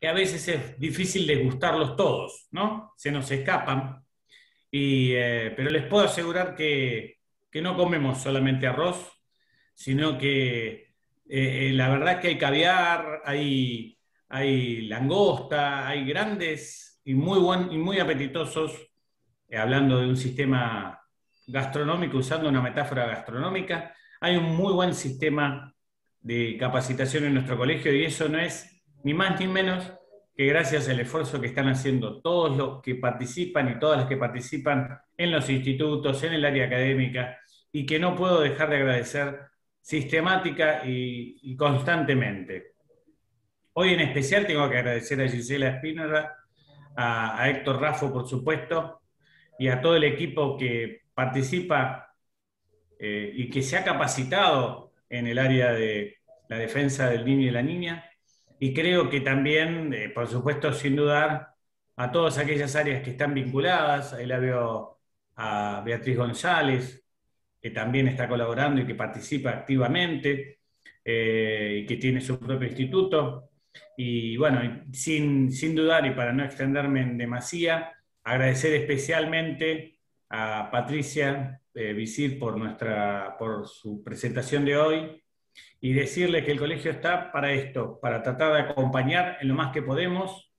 a veces es difícil degustarlos todos, ¿no? Se nos escapan, pero les puedo asegurar que no comemos solamente arroz, sino que la verdad que hay caviar, hay langosta, hay grandes y muy apetitosos, hablando de un sistema gastronómico, usando una metáfora gastronómica, hay un muy buen sistema de capacitación en nuestro colegio y eso no es ni más ni menos que gracias al esfuerzo que están haciendo todos los que participan y todas las que participan en los institutos, en el área académica, y que no puedo dejar de agradecer sistemática y constantemente. Hoy en especial tengo que agradecer a Gisela Espínola, a Héctor Raffo, por supuesto, y a todo el equipo que participa y que se ha capacitado en el área de la defensa del niño y la niña. Y creo que también, por supuesto, sin dudar, a todas aquellas áreas que están vinculadas. Ahí la veo a Beatriz González, que también está colaborando y que participa activamente, y que tiene su propio instituto. Y bueno, sin dudar y para no extenderme en demasía, agradecer especialmente a Patricia Visir por su presentación de hoy y decirle que el colegio está para esto, para tratar de acompañar en lo más que podemos,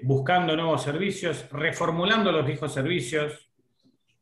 buscando nuevos servicios, reformulando los viejos servicios,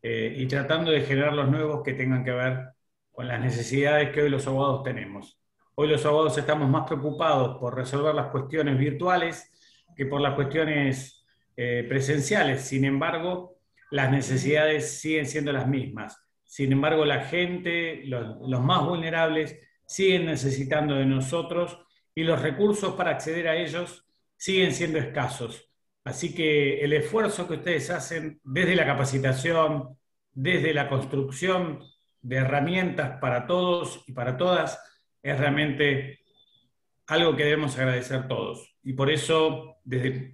y tratando de generar los nuevos que tengan que ver con las necesidades que hoy los abogados tenemos. Hoy los abogados estamos más preocupados por resolver las cuestiones virtuales que por las cuestiones presenciales. Sin embargo, las necesidades siguen siendo las mismas. Sin embargo, la gente, los más vulnerables, siguen necesitando de nosotros y los recursos para acceder a ellos siguen siendo escasos. Así que el esfuerzo que ustedes hacen desde la capacitación, desde la construcción de herramientas para todos y para todas, es realmente algo que debemos agradecer todos. Y por eso,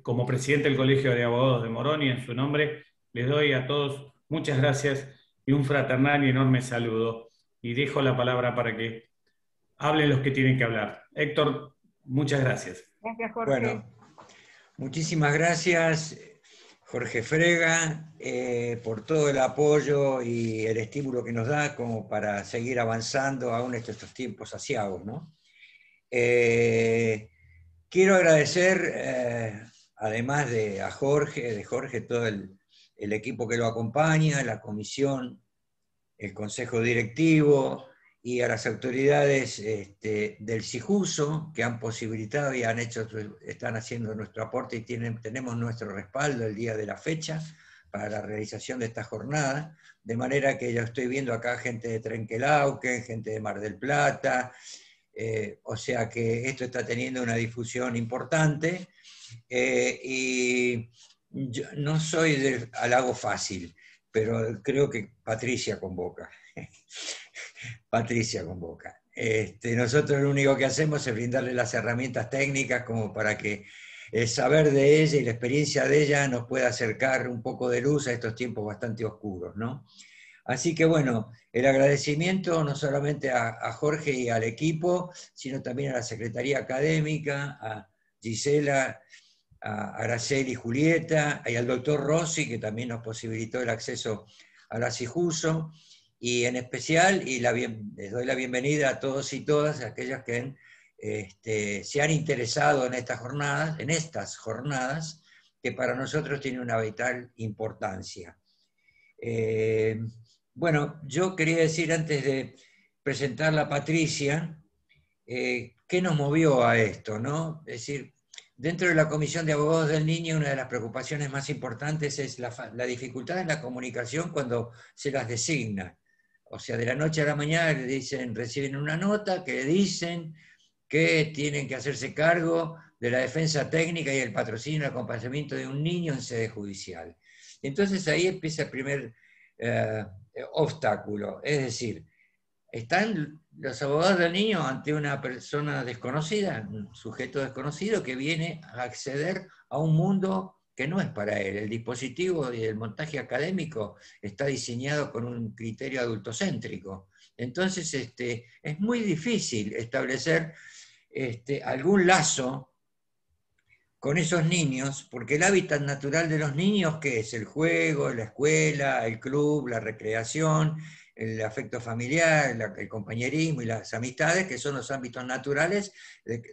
como presidente del Colegio de Abogados de Morón y en su nombre, les doy a todos muchas gracias y un fraternal y enorme saludo. Y dejo la palabra para que hablen los que tienen que hablar. Héctor, muchas gracias. Gracias, Jorge. Bueno, muchísimas gracias, Jorge Frega, por todo el apoyo y el estímulo que nos da como para seguir avanzando aún en estos tiempos aciagos, ¿no? Quiero agradecer, además de Jorge, todo el equipo que lo acompaña, la comisión, el consejo directivo y a las autoridades del CIJUSO que han posibilitado y están haciendo nuestro aporte y tenemos nuestro respaldo el día de la fecha para la realización de esta jornada, de manera que ya estoy viendo acá gente de Trenquelauquen, gente de Mar del Plata, o sea que esto está teniendo una difusión importante, y yo no soy del halago fácil, pero creo que Patricia convoca. Patricia convoca. Nosotros lo único que hacemos es brindarle las herramientas técnicas como para que el saber de ella y la experiencia de ella nos pueda acercar un poco de luz a estos tiempos bastante oscuros, ¿no? Así que bueno, el agradecimiento no solamente a Jorge y al equipo, sino también a la Secretaría Académica, a Gisela, a Araceli y Julieta, y al doctor Rossi, que también nos posibilitó el acceso a la CIJUSO, y en especial, les doy la bienvenida a todos y todas aquellas que se han interesado en estas jornadas, que para nosotros tienen una vital importancia. Bueno, yo quería decir antes de presentarla a Patricia, ¿qué nos movió a esto, no? Es decir, dentro de la Comisión de Abogados del Niño, una de las preocupaciones más importantes es la dificultad en la comunicación cuando se las designa. O sea, de la noche a la mañana reciben una nota que dicen que tienen que hacerse cargo de la defensa técnica y el patrocinio y el acompañamiento de un niño en sede judicial. Entonces ahí empieza el primer obstáculo, es decir, están los abogados del niño ante una persona desconocida, un sujeto desconocido que viene a acceder a un mundo que no es para él. El dispositivo y el montaje académico está diseñado con un criterio adultocéntrico. Entonces es muy difícil establecer algún lazo con esos niños, porque el hábitat natural de los niños, ¿qué es? El juego, la escuela, el club, la recreación, el afecto familiar, el compañerismo y las amistades, que son los ámbitos naturales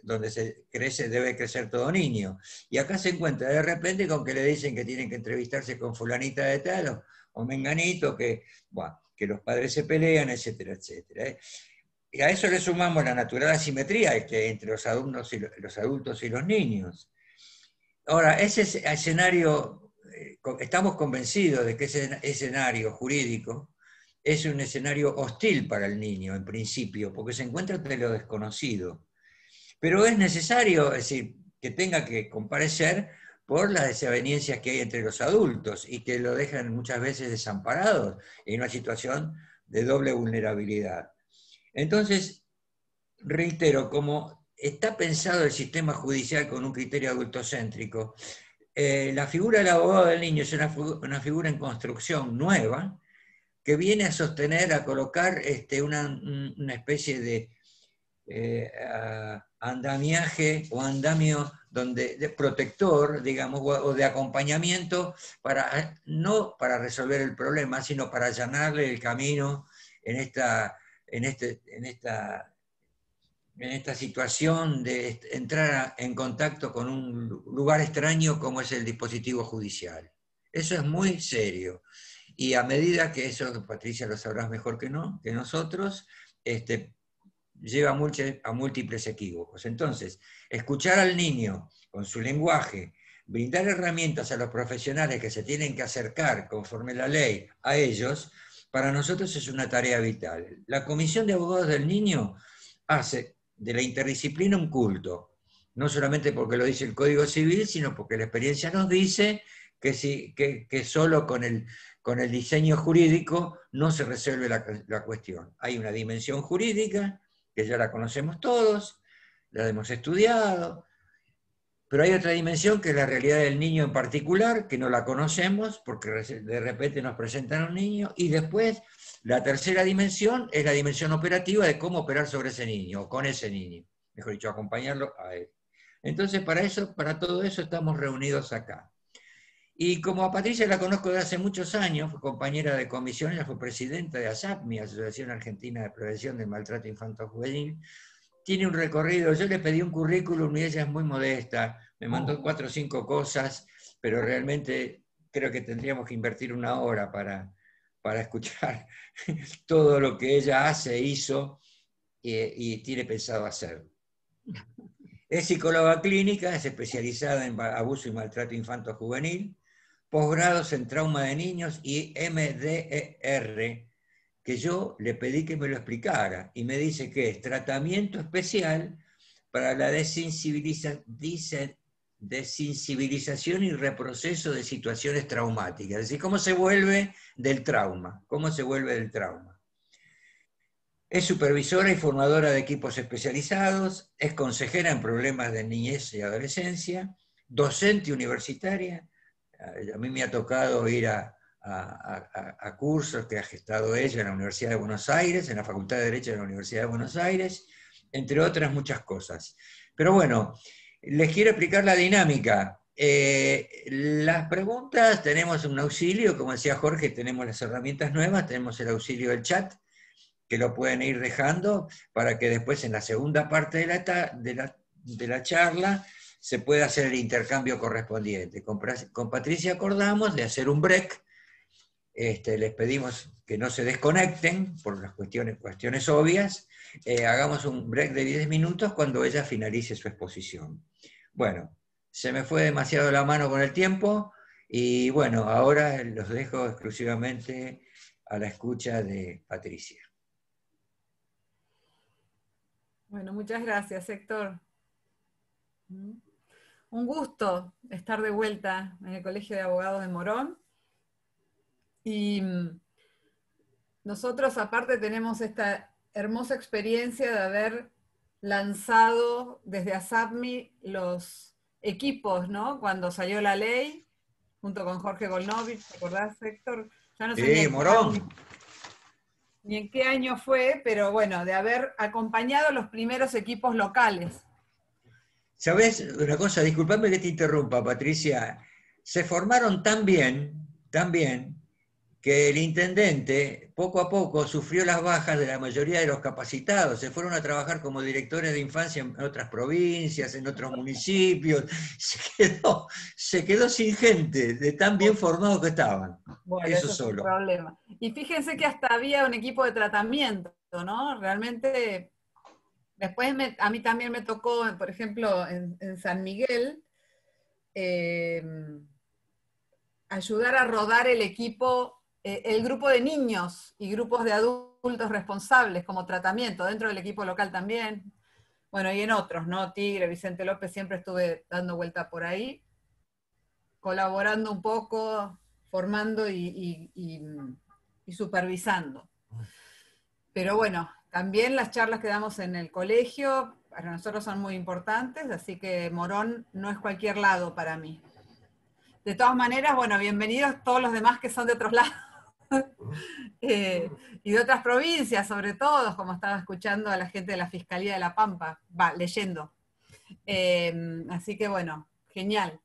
donde debe crecer todo niño. Y acá se encuentra de repente con que le dicen que tienen que entrevistarse con fulanita de tal o menganito, que los padres se pelean, etcétera, etcétera. Y a eso le sumamos la natural asimetría que entre los adultos y los niños. Ahora, ese escenario, estamos convencidos de que ese escenario jurídico es un escenario hostil para el niño, en principio, porque se encuentra ante lo desconocido. Pero es necesario, es decir, que tenga que comparecer por las desavenencias que hay entre los adultos y que lo dejan muchas veces desamparados en una situación de doble vulnerabilidad. Entonces, reitero, como está pensado el sistema judicial con un criterio adultocéntrico, la figura del abogado del niño es una figura en construcción nueva que viene a sostener, a colocar una especie de andamiaje o andamio de protector, digamos, o de acompañamiento, no para resolver el problema, sino para allanarle el camino en esta situación de entrar en contacto con un lugar extraño como es el dispositivo judicial. Eso es muy serio. Y a medida que eso, Patricia lo sabrás mejor que nosotros, lleva a múltiples equívocos. Entonces, escuchar al niño con su lenguaje, brindar herramientas a los profesionales que se tienen que acercar conforme la ley a ellos, para nosotros es una tarea vital. La Comisión de Abogados del Niño hace de la interdisciplina un culto, no solamente porque lo dice el Código Civil, sino porque la experiencia nos dice que solo con el diseño jurídico no se resuelve la cuestión. Hay una dimensión jurídica, que ya la conocemos todos, la hemos estudiado, pero hay otra dimensión que es la realidad del niño en particular, que no la conocemos porque de repente nos presentan a un niño, y después la tercera dimensión es la dimensión operativa de cómo operar sobre ese niño, o con ese niño, mejor dicho, acompañarlo a él. Entonces, para todo eso estamos reunidos acá. Y como a Patricia la conozco de hace muchos años, fue compañera de comisión, ella fue presidenta de ASAPMI, Asociación Argentina de Prevención del Maltrato Infanto-Juvenil, tiene un recorrido, yo le pedí un currículum y ella es muy modesta, me mandó 4 o 5 cosas, pero realmente creo que tendríamos que invertir una hora para escuchar todo lo que ella hizo y tiene pensado hacer. Es psicóloga clínica, es especializada en abuso y maltrato infanto-juvenil, posgrados en trauma de niños y MDR, que yo le pedí que me lo explicara, y me dice que es tratamiento especial para la desensibilización y reproceso de situaciones traumáticas. Es decir, cómo se vuelve del trauma, Es supervisora y formadora de equipos especializados, es consejera en problemas de niñez y adolescencia, docente universitaria. A mí me ha tocado ir a cursos que ha gestado ella en la Universidad de Buenos Aires, en la Facultad de Derecho de la Universidad de Buenos Aires, entre otras muchas cosas. Pero bueno, les quiero explicar la dinámica. Las preguntas, tenemos un auxilio, como decía Jorge, tenemos las herramientas nuevas, tenemos el auxilio del chat, que lo pueden ir dejando para que después en la segunda parte de la charla se pueda hacer el intercambio correspondiente. Con Patricia acordamos de hacer un break. Les pedimos que no se desconecten por las cuestiones obvias. Hagamos un break de 10 minutos cuando ella finalice su exposición. Bueno, se me fue demasiado la mano con el tiempo y bueno, ahora los dejo exclusivamente a la escucha de Patricia. Bueno, muchas gracias, Héctor. Un gusto estar de vuelta en el Colegio de Abogados de Morón. Y nosotros aparte tenemos esta hermosa experiencia de haber lanzado desde ASAPMI los equipos, ¿no? Cuando salió la ley, junto con Jorge Golnovich, ¿te acordás, Héctor? Ya no sé Morón. Ni en qué año fue, pero bueno, de haber acompañado los primeros equipos locales. ¿Sabés una cosa? Disculpame que te interrumpa, Patricia. Se formaron tan bien, que el intendente poco a poco sufrió las bajas de la mayoría de los capacitados. Se fueron a trabajar como directores de infancia en otras provincias, en otros municipios. Se quedó sin gente de tan bien formados que estaban. Bueno, Eso eso es un solo. problema. Y fíjense que hasta había un equipo de tratamiento, ¿no? Realmente, después a mí también me tocó, por ejemplo, en San Miguel, eh, ayudar a rodar el equipo, el grupo de niños y grupos de adultos responsables como tratamiento, dentro del equipo local también. Bueno, y en otros, ¿no? Tigre, Vicente López, siempre estuve dando vuelta por ahí, colaborando un poco, formando y supervisando. Pero bueno, también las charlas que damos en el colegio para nosotros son muy importantes, así que Morón no es cualquier lado para mí. De todas maneras, bueno, bienvenidos todos los demás que son de otros lados y de otras provincias, sobre todo, como estaba escuchando a la gente de la Fiscalía de La Pampa, leyendo. Así que bueno, genial,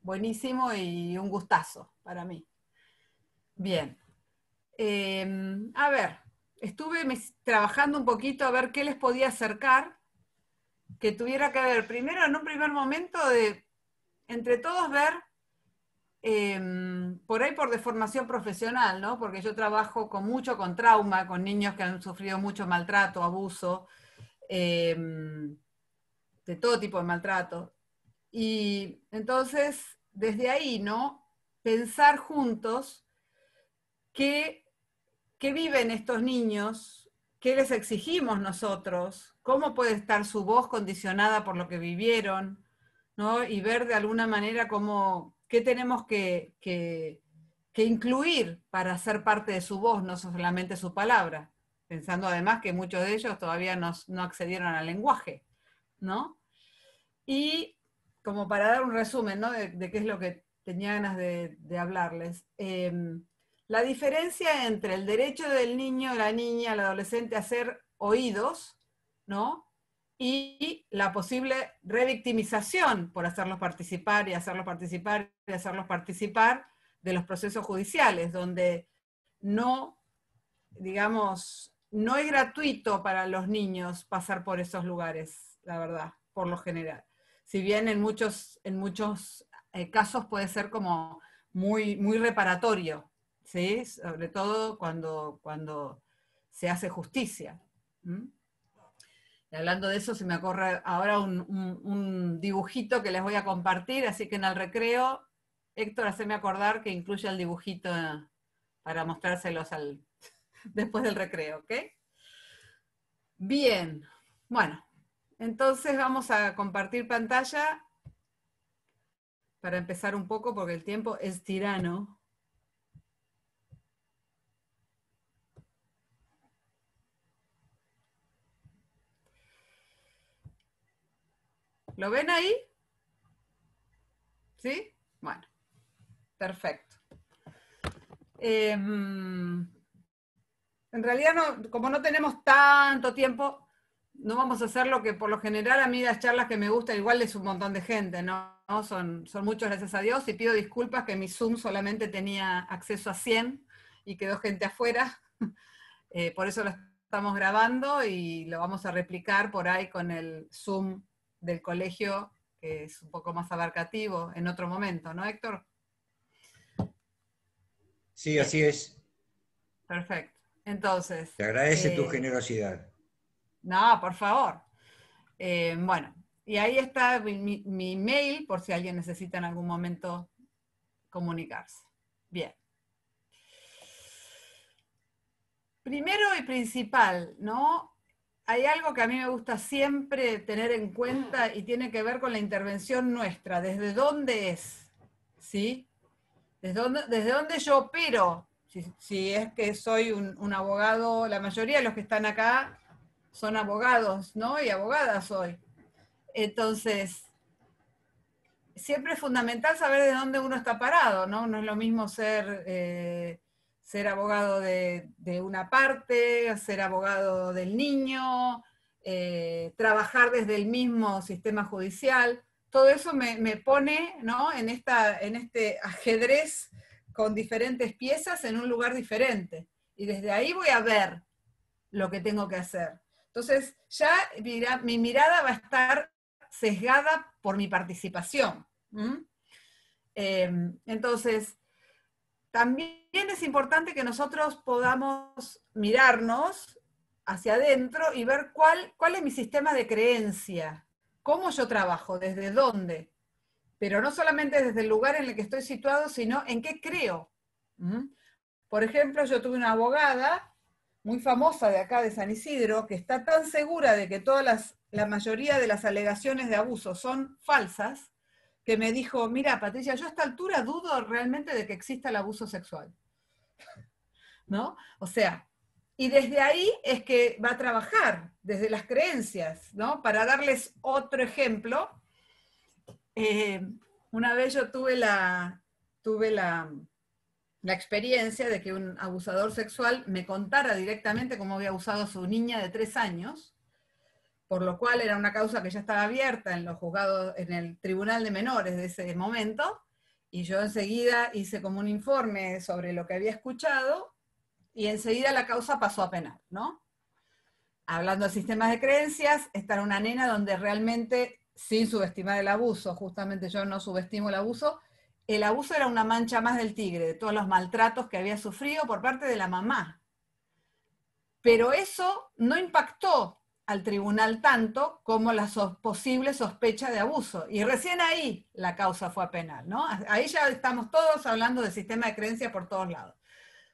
buenísimo y un gustazo para mí. Bien. A ver, estuve trabajando un poquito a ver qué les podía acercar, que tuviera que ver, primero en un primer momento de, entre todos ver, por ahí por deformación profesional, ¿no? Porque yo trabajo con trauma, con niños que han sufrido mucho maltrato, abuso, de todo tipo de maltrato. Y entonces, desde ahí, ¿no? Pensar juntos qué viven estos niños, qué les exigimos nosotros, cómo puede estar su voz condicionada por lo que vivieron, ¿no? Y ver de alguna manera qué tenemos que incluir para ser parte de su voz, no solamente su palabra, pensando además que muchos de ellos todavía no accedieron al lenguaje, ¿no? Y como para dar un resumen, ¿no? de qué es lo que tenía ganas de hablarles. La diferencia entre el derecho del niño, la niña, el adolescente a ser oídos, ¿no? Y la posible revictimización por hacerlos participar y hacerlos participar y hacerlos participar de los procesos judiciales, donde no, digamos, no es gratuito para los niños pasar por esos lugares, la verdad, por lo general. Si bien en muchos casos puede ser como muy reparatorio, ¿sí? Sobre todo cuando se hace justicia. ¿Mm? Y hablando de eso, se me ocurre ahora un dibujito que les voy a compartir, así que en el recreo, Héctor, haceme acordar que incluya el dibujito para mostrárselos después del recreo, ¿ok? Bien, bueno, entonces vamos a compartir pantalla para empezar un poco, porque el tiempo es tirano. ¿Lo ven ahí? ¿Sí? Bueno, perfecto. En realidad, como no tenemos tanto tiempo, no vamos a hacer lo que por lo general a mí las charlas que me gustan, igual es un montón de gente, ¿no? Son muchos, gracias a Dios, y pido disculpas que mi Zoom solamente tenía acceso a 100 y quedó gente afuera. Por eso lo estamos grabando y lo vamos a replicar por ahí con el Zoom del colegio, que es un poco más abarcativo en otro momento, ¿no, Héctor? Sí, así es. Perfecto. Entonces. Te agradece tu generosidad. No, por favor. Bueno, y ahí está mi mail por si alguien necesita en algún momento comunicarse. Bien. Primero y principal, ¿no? Hay algo que a mí me gusta siempre tener en cuenta y tiene que ver con la intervención nuestra. ¿Desde dónde es? ¿Sí? ¿Desde dónde yo opero? Si es que soy un abogado, la mayoría de los que están acá son abogados, ¿no? Y abogadas hoy. Entonces, siempre es fundamental saber de dónde uno está parado, ¿no? No es lo mismo ser abogado de una parte, ser abogado del niño, trabajar desde el mismo sistema judicial. Todo eso me pone, ¿no?, en este ajedrez con diferentes piezas en un lugar diferente. Y desde ahí voy a ver lo que tengo que hacer. Entonces, ya mi mirada va a estar sesgada por mi participación. Entonces, también es importante que nosotros podamos mirarnos hacia adentro y ver cuál es mi sistema de creencia, cómo yo trabajo, desde dónde, pero no solamente desde el lugar en el que estoy situado, sino en qué creo. Por ejemplo, yo tuve una abogada muy famosa de acá, de San Isidro, que está tan segura de que la mayoría de las alegaciones de abuso son falsas, que me dijo, mira, Patricia, yo a esta altura dudo realmente de que exista el abuso sexual. ¿No? O sea, y desde ahí es que va a trabajar, desde las creencias, ¿no? Para darles otro ejemplo, una vez yo tuve la experiencia de que un abusador sexual me contara directamente cómo había abusado a su niña de 3 años, por lo cual era una causa que ya estaba abierta en los juzgados, en el tribunal de menores de ese momento, y yo enseguida hice como un informe sobre lo que había escuchado, y enseguida la causa pasó a penal, ¿no? Hablando de sistemas de creencias, esta era una nena donde realmente, sin subestimar el abuso, justamente yo no subestimo el abuso era una mancha más del tigre, de todos los maltratos que había sufrido por parte de la mamá. Pero eso no impactó al tribunal tanto como la posible sospecha de abuso. Y recién ahí la causa fue a penal, ¿no? Ahí ya estamos todos hablando de sistema de creencias por todos lados.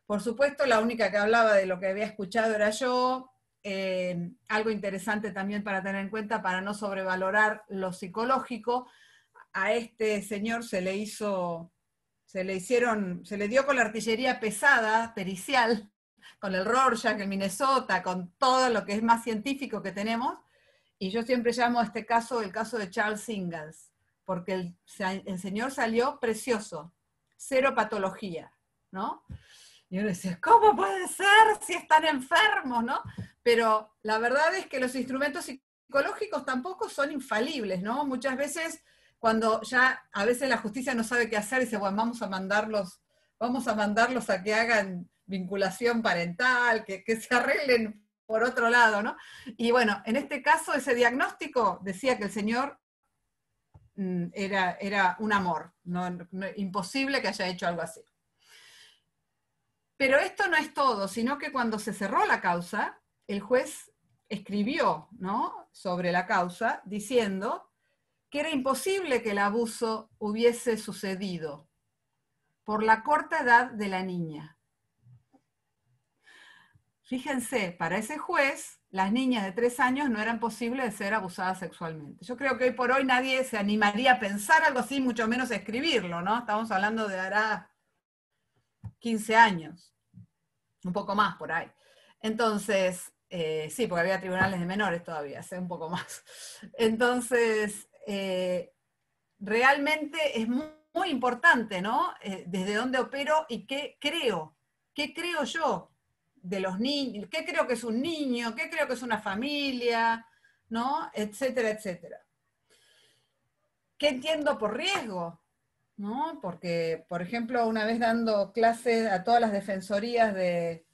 Por supuesto, la única que hablaba de lo que había escuchado era yo. Algo interesante también para tener en cuenta, para no sobrevalorar lo psicológico, a este señor se le dio con la artillería pesada, pericial, con el Rorschach, el Minnesota, con todo lo que es más científico que tenemos, y yo siempre llamo a este caso el caso de Charles Ingalls, porque el señor salió precioso, cero patología, ¿no? Y uno dice, ¿cómo puede ser si están enfermos, no? Pero la verdad es que los instrumentos psicológicos tampoco son infalibles, ¿no? Muchas veces, cuando ya a veces la justicia no sabe qué hacer, dice, bueno, vamos a mandarlos a que hagan vinculación parental, que se arreglen por otro lado, ¿no? Y bueno, en este caso, ese diagnóstico decía que el señor era un amor, imposible que haya hecho algo así. Pero esto no es todo, sino que cuando se cerró la causa, el juez escribió, ¿no?, sobre la causa, diciendo que era imposible que el abuso hubiese sucedido por la corta edad de la niña. Fíjense, para ese juez, las niñas de 3 años no eran posibles de ser abusadas sexualmente. Yo creo que hoy por hoy nadie se animaría a pensar algo así, mucho menos a escribirlo, ¿no? Estamos hablando de hará 15 años, un poco más por ahí. Entonces, sí, porque había tribunales de menores todavía, hace un poco más. Entonces, realmente es muy, muy importante, ¿no? Desde dónde opero y qué creo yo de los niños, qué creo que es un niño, qué creo que es una familia, ¿no? Etcétera, etcétera. ¿Qué entiendo por riesgo? ¿No? Porque, por ejemplo, una vez dando clases a todas las defensorías de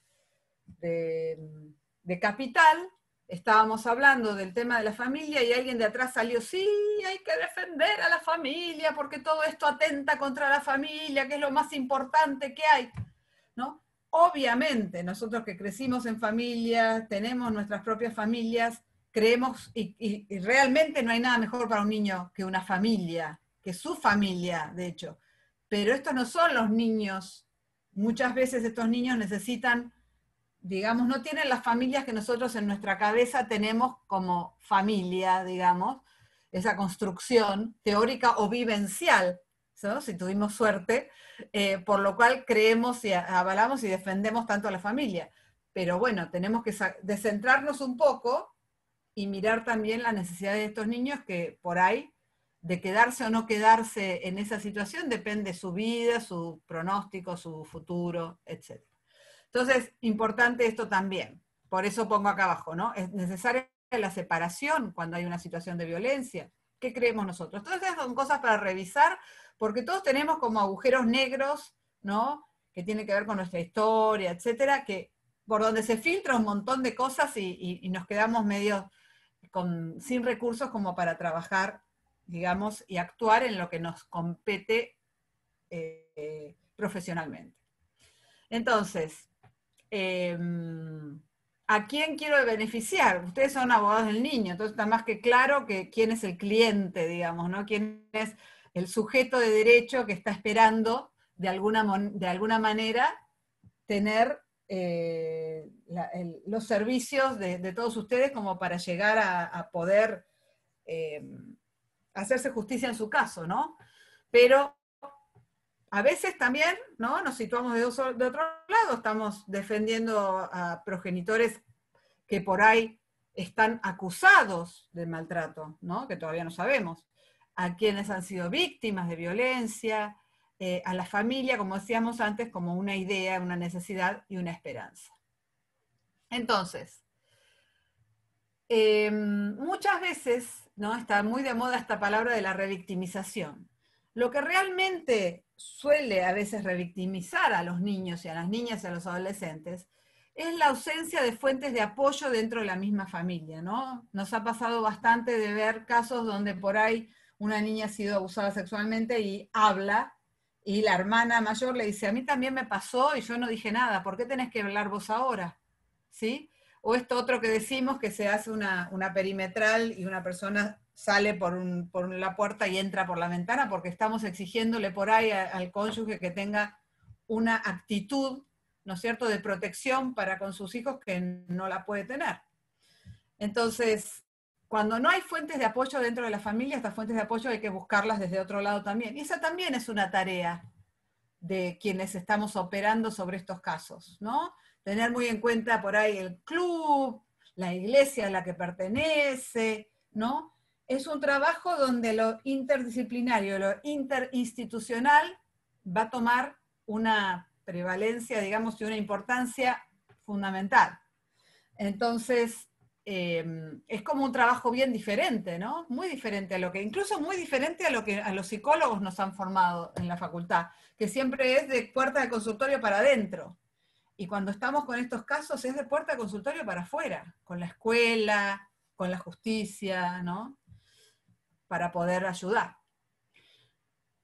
Capital, estábamos hablando del tema de la familia y alguien de atrás salió, sí, hay que defender a la familia porque todo esto atenta contra la familia, que es lo más importante que hay, ¿no? Obviamente, nosotros que crecimos en familia, tenemos nuestras propias familias, creemos, y realmente no hay nada mejor para un niño que una familia, que su familia, de hecho. Pero estos no son los niños. Muchas veces estos niños necesitan, digamos, no tienen las familias que nosotros en nuestra cabeza tenemos como familia, digamos, esa construcción teórica o vivencial, ¿no? Si tuvimos suerte, por lo cual creemos y avalamos y defendemos tanto a la familia. Pero bueno, tenemos que descentrarnos un poco y mirar también la necesidad de estos niños que por ahí, de quedarse o no quedarse en esa situación, depende su vida, su pronóstico, su futuro, etc. Entonces, importante esto también. Por eso pongo acá abajo, ¿no? Es necesario la separación cuando hay una situación de violencia. ¿Qué creemos nosotros? Todas esas son cosas para revisar, porque todos tenemos como agujeros negros, ¿no? Que tienen que ver con nuestra historia, etcétera, que por donde se filtra un montón de cosas y nos quedamos medio sin recursos como para trabajar, digamos, y actuar en lo que nos compete profesionalmente. Entonces, ¿a quién quiero beneficiar? Ustedes son abogados del niño, entonces está más que claro que quién es el cliente, digamos, ¿no? Quién es el sujeto de derecho que está esperando de alguna manera tener los servicios de todos ustedes como para llegar a poder hacerse justicia en su caso, ¿no? Pero a veces también, ¿no? Nos situamos de otro lado, estamos defendiendo a progenitores que por ahí están acusados de maltrato, ¿no? Que todavía no sabemos, a quienes han sido víctimas de violencia, a la familia, como decíamos antes, como una idea, una necesidad y una esperanza. Entonces, muchas veces, ¿no? Está muy de moda esta palabra de la revictimización. Lo que realmente suele a veces revictimizar a los niños y a las niñas y a los adolescentes es la ausencia de fuentes de apoyo dentro de la misma familia, ¿no? Nos ha pasado bastante de ver casos donde por ahí una niña ha sido abusada sexualmente y habla, y la hermana mayor le dice, a mí también me pasó y yo no dije nada, ¿por qué tenés que hablar vos ahora? ¿Sí? O esto otro que decimos, que se hace una perimetral y una persona sale por la puerta y entra por la ventana porque estamos exigiéndole por ahí al cónyuge que tenga una actitud, ¿no es cierto?, de protección para con sus hijos que no la puede tener. Entonces, cuando no hay fuentes de apoyo dentro de la familia, estas fuentes de apoyo hay que buscarlas desde otro lado también. Y esa también es una tarea de quienes estamos operando sobre estos casos, ¿no? Tener muy en cuenta por ahí el club, la iglesia a la que pertenece, ¿no? Es un trabajo donde lo interdisciplinario, lo interinstitucional va a tomar una prevalencia, digamos, y una importancia fundamental. Entonces, es como un trabajo bien diferente, ¿no? Muy diferente a lo que, incluso muy diferente a lo que a los psicólogos nos han formado en la facultad, que siempre es de puerta de consultorio para adentro. Y cuando estamos con estos casos es de puerta de consultorio para afuera, con la escuela, con la justicia, ¿no? Para poder ayudar.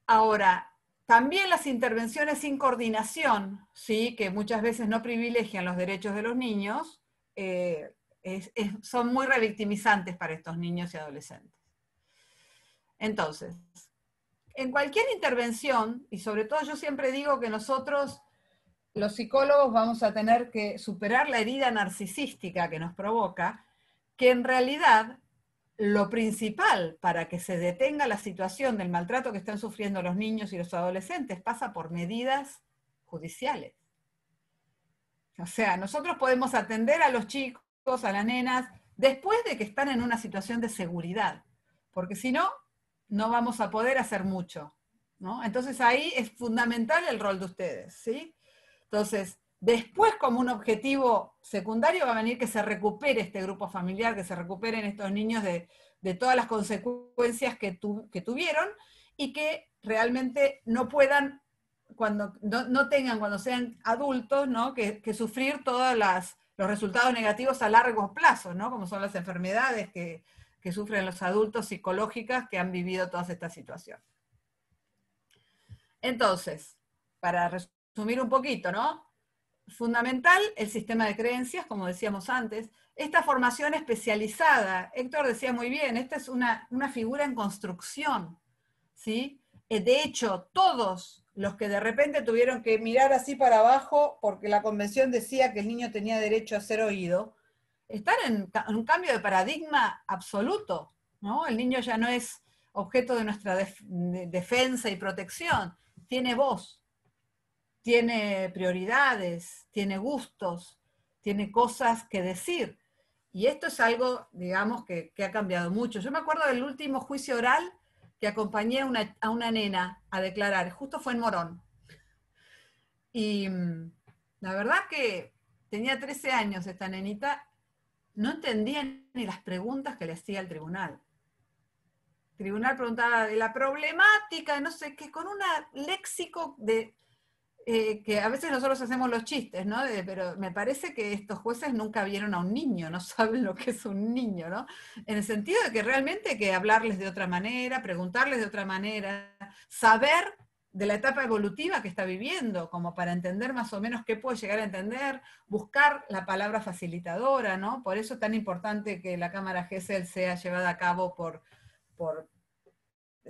Ahora, también las intervenciones sin coordinación, ¿sí? Que muchas veces no privilegian los derechos de los niños, son muy revictimizantes para estos niños y adolescentes. Entonces, en cualquier intervención, y sobre todo yo siempre digo que nosotros, los psicólogos, vamos a tener que superar la herida narcisística que nos provoca, que en realidad lo principal para que se detenga la situación del maltrato que están sufriendo los niños y los adolescentes pasa por medidas judiciales. O sea, nosotros podemos atender a los chicos, a las nenas, después de que están en una situación de seguridad, porque si no, no vamos a poder hacer mucho, ¿no? Entonces ahí es fundamental el rol de ustedes, ¿sí? Entonces, después como un objetivo secundario va a venir que se recupere este grupo familiar, que se recuperen estos niños de todas las consecuencias que tuvieron y que realmente no puedan, cuando no tengan, cuando sean adultos, ¿no? que sufrir todos los resultados negativos a largo plazo, ¿no? Como son las enfermedades que sufren los adultos psicológicas que han vivido todas estas situaciones. Entonces, para resumir un poquito, ¿no? Fundamental el sistema de creencias, como decíamos antes, esta formación especializada, Héctor decía muy bien, esta es una figura en construcción, ¿sí? De hecho, todos los que de repente tuvieron que mirar así para abajo porque la convención decía que el niño tenía derecho a ser oído, están en un cambio de paradigma absoluto, ¿no? El niño ya no es objeto de nuestra defensa y protección, tiene voz, tiene prioridades, tiene gustos, tiene cosas que decir. Y esto es algo, digamos, que ha cambiado mucho. Yo me acuerdo del último juicio oral que acompañé a una nena a declarar, justo fue en Morón. Y la verdad que tenía 13 años esta nenita, no entendían ni las preguntas que le hacía el tribunal. El tribunal preguntaba de la problemática, no sé qué, con un léxico de... que a veces nosotros hacemos los chistes, ¿no? Pero me parece que estos jueces nunca vieron a un niño, no saben lo que es un niño, ¿no? En el sentido de que realmente hay que hablarles de otra manera, preguntarles de otra manera, saber de la etapa evolutiva que está viviendo, como para entender más o menos qué puede llegar a entender, buscar la palabra facilitadora, ¿no? Por eso es tan importante que la Cámara GESEL sea llevada a cabo por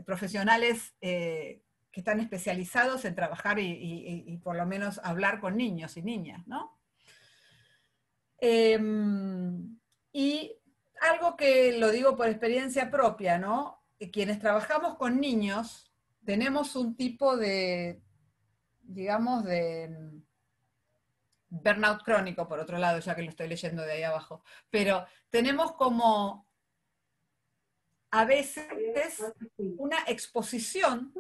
profesionales que están especializados en trabajar y por lo menos hablar con niños y niñas, ¿no? Y algo que lo digo por experiencia propia, ¿no? Quienes trabajamos con niños tenemos un tipo de, digamos, de burnout crónico, por otro lado, ya que lo estoy leyendo de ahí abajo, pero tenemos como a veces una exposición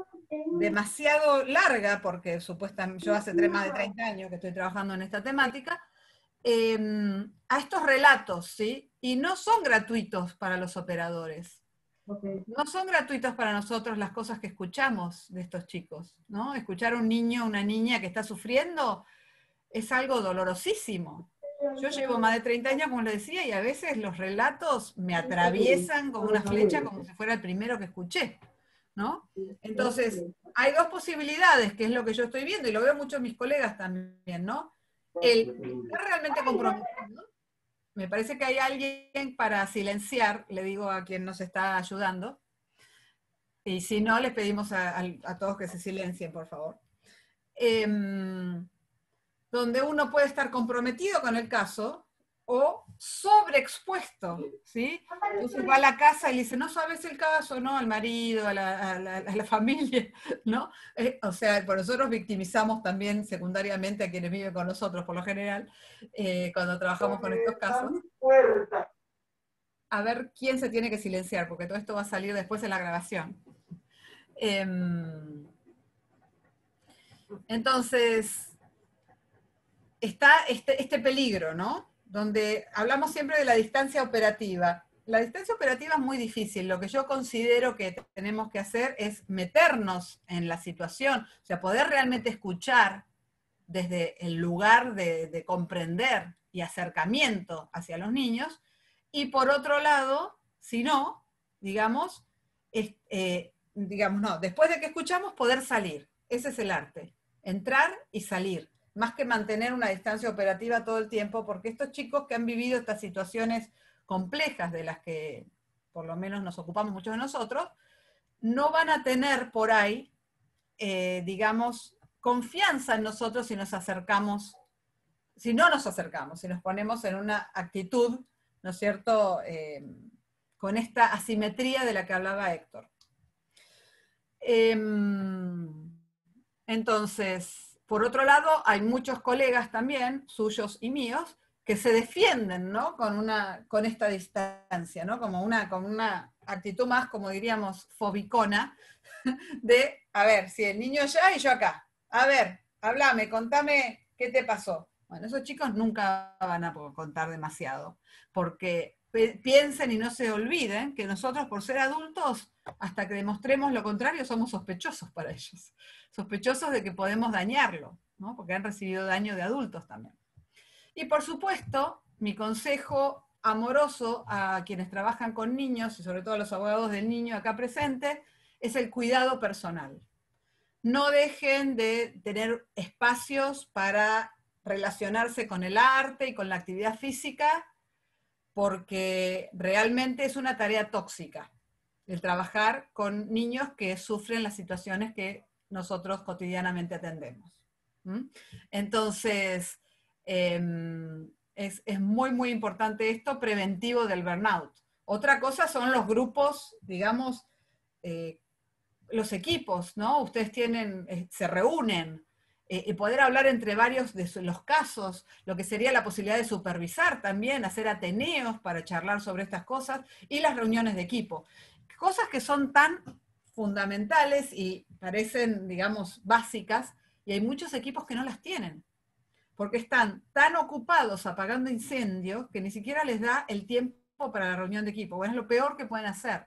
demasiado larga, porque supuestamente yo hace más de 30 años que estoy trabajando en esta temática, a estos relatos, ¿sí? Y no son gratuitos para los operadores. No son gratuitos para nosotros las cosas que escuchamos de estos chicos, ¿no? Escuchar a un niño, una niña que está sufriendo es algo dolorosísimo. Yo llevo más de 30 años, como les decía, y a veces los relatos me atraviesan como una flecha, como si fuera el primero que escuché, ¿no? Entonces, hay dos posibilidades, que es lo que yo estoy viendo, y lo veo mucho en mis colegas también, ¿no? El estar realmente comprometido. Me parece que hay alguien para silenciar, le digo a quien nos está ayudando, y si no, les pedimos a todos que se silencien, por favor. Donde uno puede estar comprometido con el caso o sobreexpuesto, ¿sí? Entonces va a la casa y le dice, no sabes el caso, ¿no? Al marido, a la familia, ¿no? O sea, por nosotros victimizamos también secundariamente a quienes viven con nosotros, por lo general, cuando trabajamos con estos casos. A ver quién se tiene que silenciar, porque todo esto va a salir después en la grabación. Entonces, está este peligro, ¿no? Donde hablamos siempre de la distancia operativa. La distancia operativa es muy difícil. Lo que yo considero que tenemos que hacer es meternos en la situación, o sea, poder realmente escuchar desde el lugar de comprender y acercamiento hacia los niños. Y por otro lado, si no, digamos, no, después de que escuchamos, poder salir. Ese es el arte. Entrar y salir, más que mantener una distancia operativa todo el tiempo, porque estos chicos que han vivido estas situaciones complejas de las que por lo menos nos ocupamos muchos de nosotros, no van a tener por ahí, digamos, confianza en nosotros si nos acercamos, si no nos acercamos, si nos ponemos en una actitud, ¿no es cierto?, con esta asimetría de la que hablaba Héctor. Entonces, por otro lado, hay muchos colegas también, suyos y míos, que se defienden, ¿no? Con esta distancia, ¿no? Como una actitud más, como diríamos, fobicona, de, a ver, si el niño allá y yo acá. A ver, háblame, contame qué te pasó. Bueno, esos chicos nunca van a contar demasiado, porque piensen y no se olviden que nosotros, por ser adultos, hasta que demostremos lo contrario, somos sospechosos para ellos. Sospechosos de que podemos dañarlo, ¿no? Porque han recibido daño de adultos también. Y por supuesto, mi consejo amoroso a quienes trabajan con niños, y sobre todo a los abogados del niño acá presentes, es el cuidado personal. No dejen de tener espacios para relacionarse con el arte y con la actividad física, porque realmente es una tarea tóxica el trabajar con niños que sufren las situaciones que nosotros cotidianamente atendemos. Entonces, es muy, muy importante esto preventivo del burnout. Otra cosa son los grupos, digamos, los equipos, ¿no? Ustedes se reúnen, y poder hablar entre varios de los casos, lo que sería la posibilidad de supervisar también, hacer ateneos para charlar sobre estas cosas, y las reuniones de equipo. Cosas que son tan fundamentales y parecen, digamos, básicas, y hay muchos equipos que no las tienen. porque están tan ocupados apagando incendios que ni siquiera les da el tiempo para la reunión de equipo. Bueno, es lo peor que pueden hacer,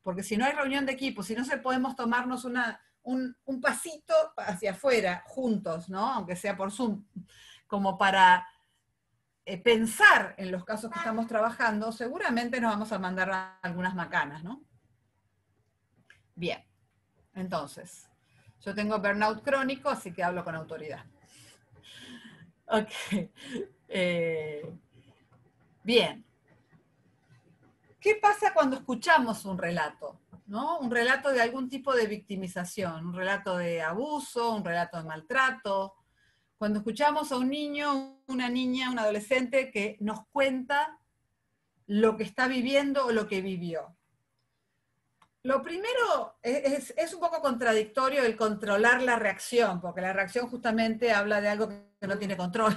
porque si no hay reunión de equipo, si no se podemos tomarnos un pasito hacia afuera juntos, ¿no? Aunque sea por Zoom, como para pensar en los casos que estamos trabajando, seguramente nos vamos a mandar algunas macanas, ¿no? Bien, entonces, yo tengo burnout crónico, así que hablo con autoridad. Ok. Bien. ¿Qué pasa cuando escuchamos un relato? ¿No? Un relato de algún tipo de victimización, un relato de abuso, un relato de maltrato. Cuando escuchamos a un niño, una niña, un adolescente que nos cuenta lo que está viviendo o lo que vivió. Lo primero es un poco contradictorio el controlar la reacción, porque la reacción justamente habla de algo que no tiene control.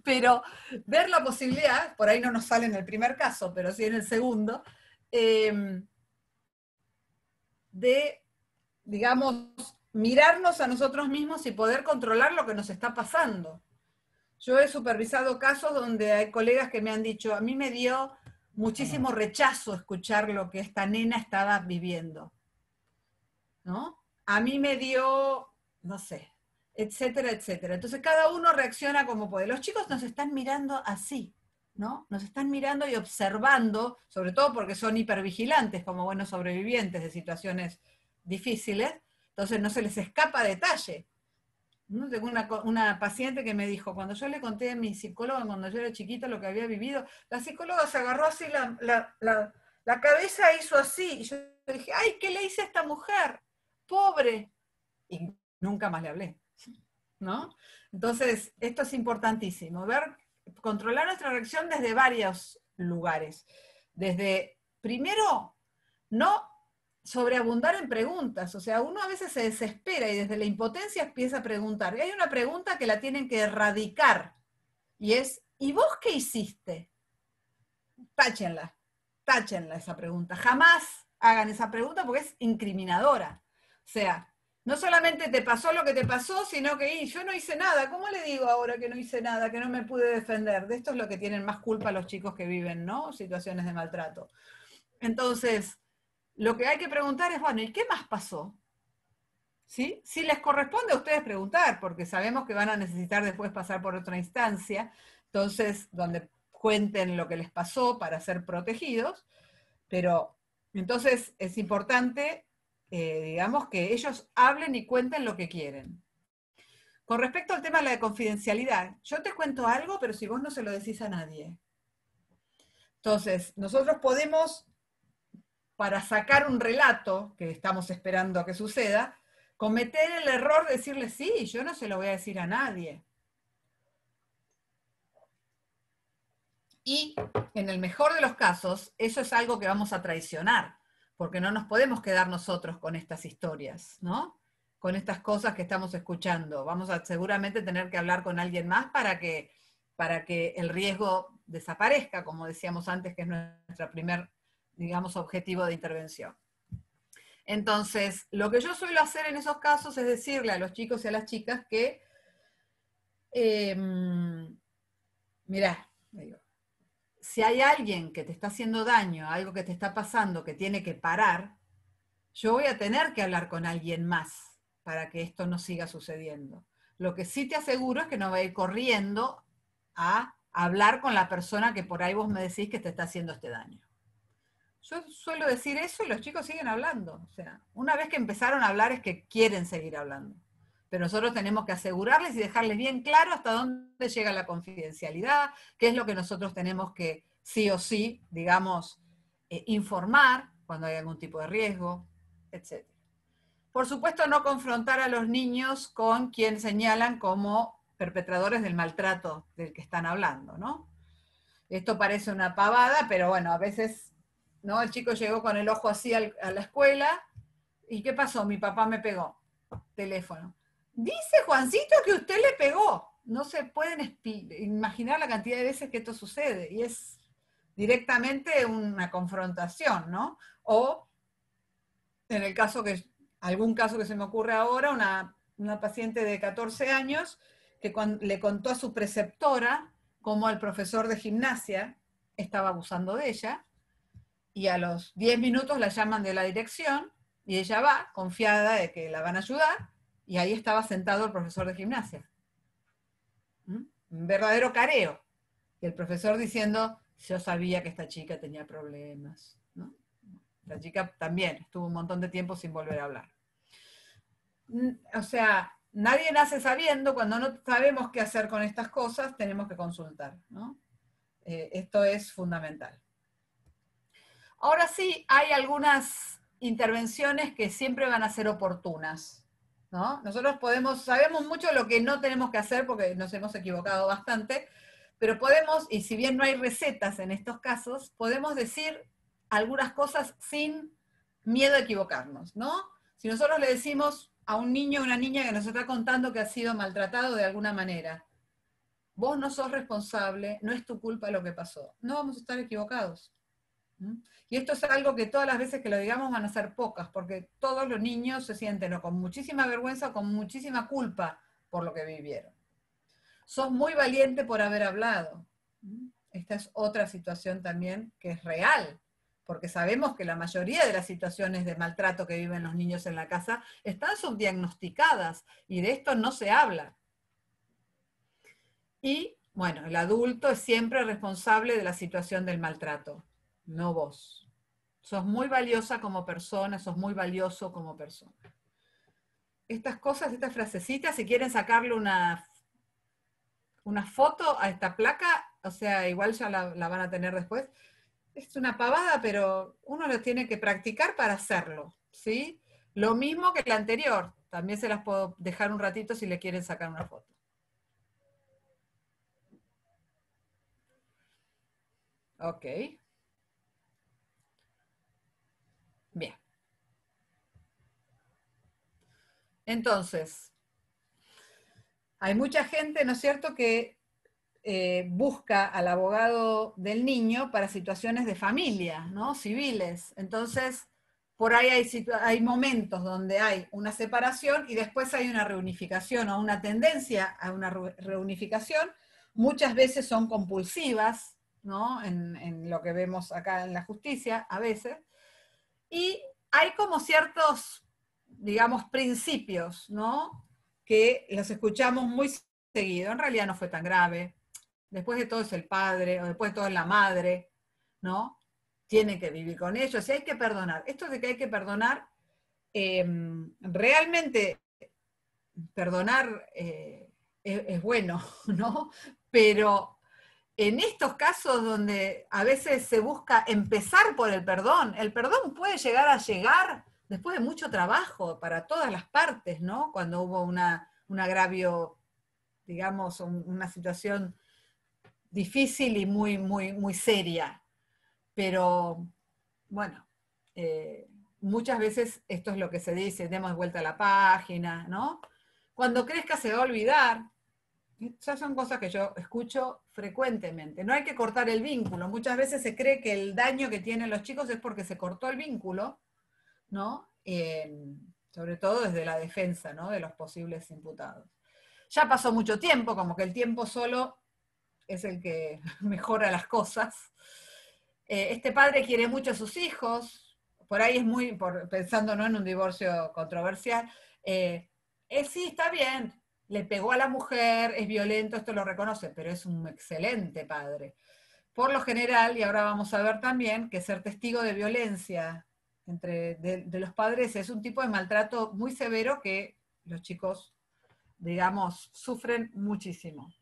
Pero ver la posibilidad, por ahí no nos sale en el primer caso, pero sí en el segundo, de, digamos, mirarnos a nosotros mismos y poder controlar lo que nos está pasando. Yo he supervisado casos donde hay colegas que me han dicho, a mí me dio muchísimo rechazo escuchar lo que esta nena estaba viviendo, ¿no? A mí me dio, no sé, etcétera, etcétera. Entonces cada uno reacciona como puede. Los chicos nos están mirando así, ¿no? Nos están mirando y observando, sobre todo porque son hipervigilantes como buenos sobrevivientes de situaciones difíciles, entonces no se les escapa detalle. ¿No? Tengo una paciente que me dijo, cuando yo le conté a mi psicóloga cuando yo era chiquita lo que había vivido, la psicóloga se agarró así la cabeza, hizo así, y yo dije, ay, ¿qué le hice a esta mujer? Pobre. Y nunca más le hablé, ¿no? Entonces, esto es importantísimo, controlar nuestra reacción desde varios lugares. Desde, primero, no sobreabundar en preguntas, o sea, uno a veces se desespera y desde la impotencia empieza a preguntar. Y hay una pregunta que la tienen que erradicar, y es, ¿y vos qué hiciste? Táchenla esa pregunta. Jamás hagan esa pregunta porque es incriminadora. O sea, no solamente te pasó lo que te pasó, sino que yo no hice nada. ¿Cómo le digo ahora que no hice nada, que no me pude defender? De esto es lo que tienen más culpa los chicos que viven, ¿no? Situaciones de maltrato. Entonces, lo que hay que preguntar es, bueno, ¿y qué más pasó? ¿Sí? Si les corresponde a ustedes preguntar, porque sabemos que van a necesitar después pasar por otra instancia, entonces, donde cuenten lo que les pasó para ser protegidos, pero entonces es importante, digamos, que ellos hablen y cuenten lo que quieren. Con respecto al tema de la confidencialidad, yo te cuento algo, pero si vos no se lo decís a nadie. Entonces, nosotros podemos, para sacar un relato que estamos esperando que suceda, cometer el error de decirle, sí, yo no se lo voy a decir a nadie. Y en el mejor de los casos, eso es algo que vamos a traicionar, porque no nos podemos quedar nosotros con estas historias, ¿no? Con estas cosas que estamos escuchando. Vamos a seguramente tener que hablar con alguien más para que el riesgo desaparezca, como decíamos antes, que es nuestro primer, digamos, objetivo de intervención. Entonces, lo que yo suelo hacer en esos casos es decirle a los chicos y a las chicas que, mirá, digo, si hay alguien que te está haciendo daño, algo que te está pasando, que tiene que parar, yo voy a tener que hablar con alguien más para que esto no siga sucediendo. Lo que sí te aseguro es que no voy a ir corriendo a hablar con la persona que por ahí vos me decís que te está haciendo este daño. Yo suelo decir eso y los chicos siguen hablando. O sea, una vez que empezaron a hablar es que quieren seguir hablando. Pero nosotros tenemos que asegurarles y dejarles bien claro hasta dónde llega la confidencialidad, qué es lo que nosotros tenemos que sí o sí, digamos, informar cuando hay algún tipo de riesgo, etc. Por supuesto, no confrontar a los niños con quien señalan como perpetradores del maltrato del que están hablando, ¿no? Esto parece una pavada, pero bueno, a veces, ¿no? El chico llegó con el ojo así a la escuela, ¿y qué pasó? Mi papá me pegó. Teléfono. Dice Juancito que usted le pegó. No se pueden imaginar la cantidad de veces que esto sucede, y es directamente una confrontación, ¿no? O, en algún caso que se me ocurre ahora, una paciente de 14 años que le contó a su preceptora cómo el profesor de gimnasia estaba abusando de ella, y a los 10 minutos la llaman de la dirección, y ella va, confiada de que la van a ayudar, y ahí estaba sentado el profesor de gimnasia. Un verdadero careo. Y el profesor diciendo, yo sabía que esta chica tenía problemas, ¿no? La chica también estuvo un montón de tiempo sin volver a hablar. O sea, nadie nace sabiendo. Cuando no sabemos qué hacer con estas cosas, tenemos que consultar, ¿no? Esto es fundamental. Ahora sí, hay algunas intervenciones que siempre van a ser oportunas, ¿no? Nosotros sabemos mucho lo que no tenemos que hacer porque nos hemos equivocado bastante, pero podemos, y si bien no hay recetas en estos casos, podemos decir algunas cosas sin miedo a equivocarnos, ¿no? Si nosotros le decimos a un niño o una niña que nos está contando que ha sido maltratado de alguna manera, vos no sos responsable, no es tu culpa lo que pasó, no vamos a estar equivocados. Y esto es algo que todas las veces que lo digamos van a ser pocas, porque todos los niños se sienten o con muchísima vergüenza o con muchísima culpa por lo que vivieron. Sos muy valiente por haber hablado. Esta es otra situación también que es real, porque sabemos que la mayoría de las situaciones de maltrato que viven los niños en la casa están subdiagnosticadas y de esto no se habla. Y, bueno, el adulto es siempre responsable de la situación del maltrato, no vos. Sos muy valiosa como persona, sos muy valioso como persona. Estas cosas, estas frasecitas, si quieren sacarle una foto a esta placa, o sea, igual ya la van a tener después. Es una pavada, pero uno lo tiene que practicar para hacerlo, ¿sí? Lo mismo que la anterior. También se las puedo dejar un ratito si le quieren sacar una foto. Ok. Bien. Entonces, hay mucha gente, ¿no es cierto?, que busca al abogado del niño para situaciones de familia, ¿no? Civiles. Entonces, por ahí hay momentos donde hay una separación y después hay una reunificación o una tendencia a una reunificación. Muchas veces son compulsivas, ¿no? En lo que vemos acá en la justicia, a veces. Y hay como ciertos, digamos, principios, ¿no?, que los escuchamos muy seguido. En realidad no fue tan grave. Después de todo es el padre, o después de todo es la madre, ¿no? Tiene que vivir con ellos y hay que perdonar. Esto de que hay que perdonar, realmente perdonar es bueno, ¿no? Pero en estos casos donde a veces se busca empezar por el perdón puede llegar después de mucho trabajo para todas las partes, ¿no? Cuando hubo un agravio, digamos, una situación difícil y muy, muy, muy seria. Pero, bueno, muchas veces esto es lo que se dice, demos vuelta a la página, ¿no? Cuando crezca se va a olvidar. Esas son cosas que yo escucho frecuentemente. No hay que cortar el vínculo. Muchas veces se cree que el daño que tienen los chicos es porque se cortó el vínculo, ¿no? Sobre todo desde la defensa, ¿no?, de los posibles imputados. Ya pasó mucho tiempo, como que el tiempo solo es el que mejora las cosas. Este padre quiere mucho a sus hijos, por ahí es muy, pensando no en un divorcio controversial, sí, está bien, le pegó a la mujer, es violento, esto lo reconoce, pero es un excelente padre. Por lo general, y ahora vamos a ver también, que ser testigo de violencia de los padres es un tipo de maltrato muy severo que los chicos, digamos, sufren muchísimo.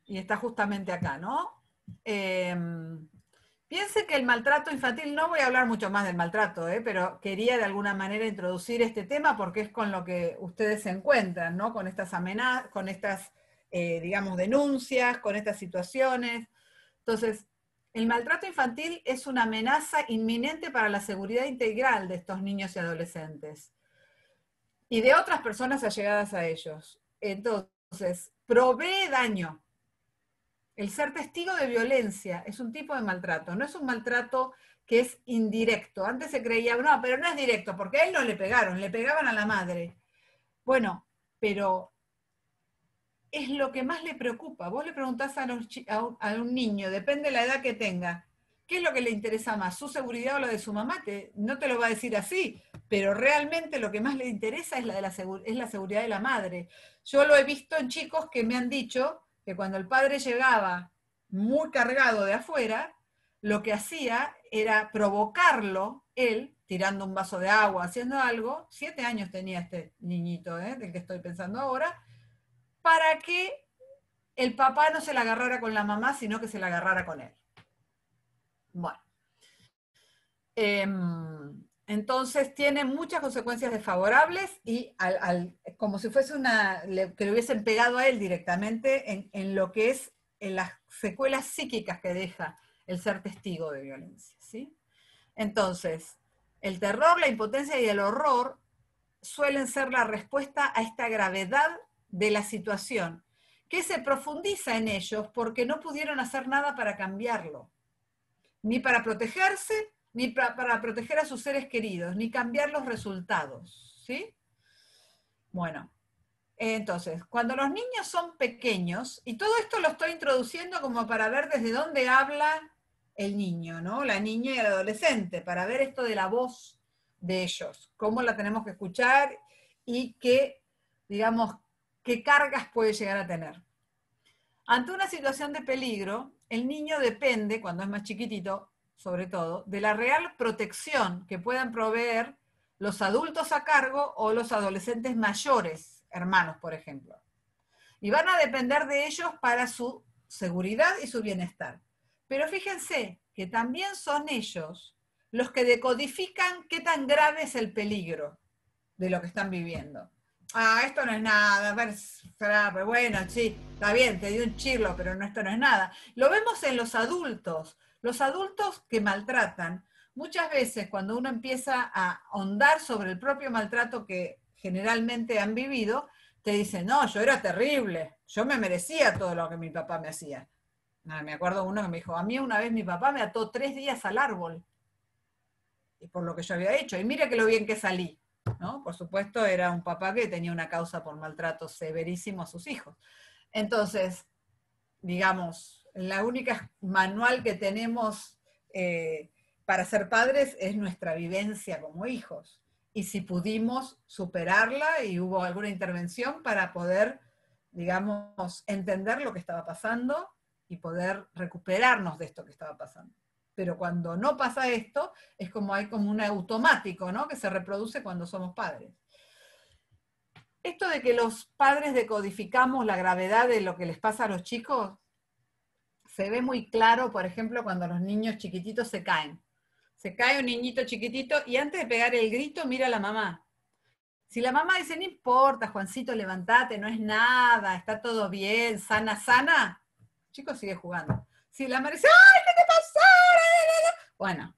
Y está justamente acá, ¿no? Piense que el maltrato infantil, no voy a hablar mucho más del maltrato, pero quería de alguna manera introducir este tema porque es con lo que ustedes se encuentran, ¿no? Con estas amenazas, con estas, digamos, denuncias, con estas situaciones. Entonces, el maltrato infantil es una amenaza inminente para la seguridad integral de estos niños y adolescentes y de otras personas allegadas a ellos. Entonces, provee daño. El ser testigo de violencia es un tipo de maltrato, no es un maltrato que es indirecto. Antes se creía, no, pero no es directo, porque a él no le pegaron, le pegaban a la madre. Bueno, pero es lo que más le preocupa. Vos le preguntás a un niño, depende de la edad que tenga, ¿qué es lo que le interesa más? ¿Su seguridad o la de su mamá? No te lo va a decir así, pero realmente lo que más le interesa es la seguridad de la madre. Yo lo he visto en chicos que me han dicho que cuando el padre llegaba muy cargado de afuera, lo que hacía era provocarlo, él, tirando un vaso de agua, haciendo algo. 7 años tenía este niñito, del que estoy pensando ahora, para que el papá no se la agarrara con la mamá, sino que se la agarrara con él. Bueno. Entonces tiene muchas consecuencias desfavorables y como si fuese que le hubiesen pegado a él directamente en lo que es en las secuelas psíquicas que deja el ser testigo de violencia, ¿sí? Entonces, el terror, la impotencia y el horror suelen ser la respuesta a esta gravedad de la situación, que se profundiza en ellos porque no pudieron hacer nada para cambiarlo, ni para protegerse, ni para proteger a sus seres queridos, ni cambiar los resultados, ¿sí? Bueno, entonces, cuando los niños son pequeños, y todo esto lo estoy introduciendo como para ver desde dónde habla el niño, ¿no? La niña y el adolescente, para ver esto de la voz de ellos, cómo la tenemos que escuchar y qué, digamos, qué cargas puede llegar a tener. Ante una situación de peligro, el niño depende, cuando es más chiquitito, sobre todo, de la real protección que puedan proveer los adultos a cargo o los adolescentes mayores, hermanos, por ejemplo. Y van a depender de ellos para su seguridad y su bienestar. Pero fíjense que también son ellos los que decodifican qué tan grave es el peligro de lo que están viviendo. Ah, esto no es nada, pero bueno, sí, está bien, te dio un chirlo, pero esto no es nada. Lo vemos en los adultos que maltratan. Muchas veces cuando uno empieza a ahondar sobre el propio maltrato que generalmente han vivido, te dicen, no, yo era terrible, yo me merecía todo lo que mi papá me hacía. Me acuerdo uno que me dijo, a mí una vez mi papá me ató 3 días al árbol, y por lo que yo había hecho, y mira que lo bien que salí, ¿no? Por supuesto, era un papá que tenía una causa por maltrato severísimo a sus hijos. Entonces, digamos, la única manual que tenemos para ser padres es nuestra vivencia como hijos. Y si pudimos superarla y hubo alguna intervención para poder, digamos, entender lo que estaba pasando y poder recuperarnos de esto que estaba pasando. Pero cuando no pasa esto, es como hay como un automático, ¿no? Que se reproduce cuando somos padres. Esto de que los padres decodificamos la gravedad de lo que les pasa a los chicos, se ve muy claro, por ejemplo, cuando los niños chiquititos se caen. Se cae un niñito chiquitito y antes de pegar el grito, mira a la mamá. Si la mamá dice, no importa, Juancito, levantate, no es nada, está todo bien, sana, sana, el chico sigue jugando. Si la madre dice, ¡ay, qué te pasó! Bueno,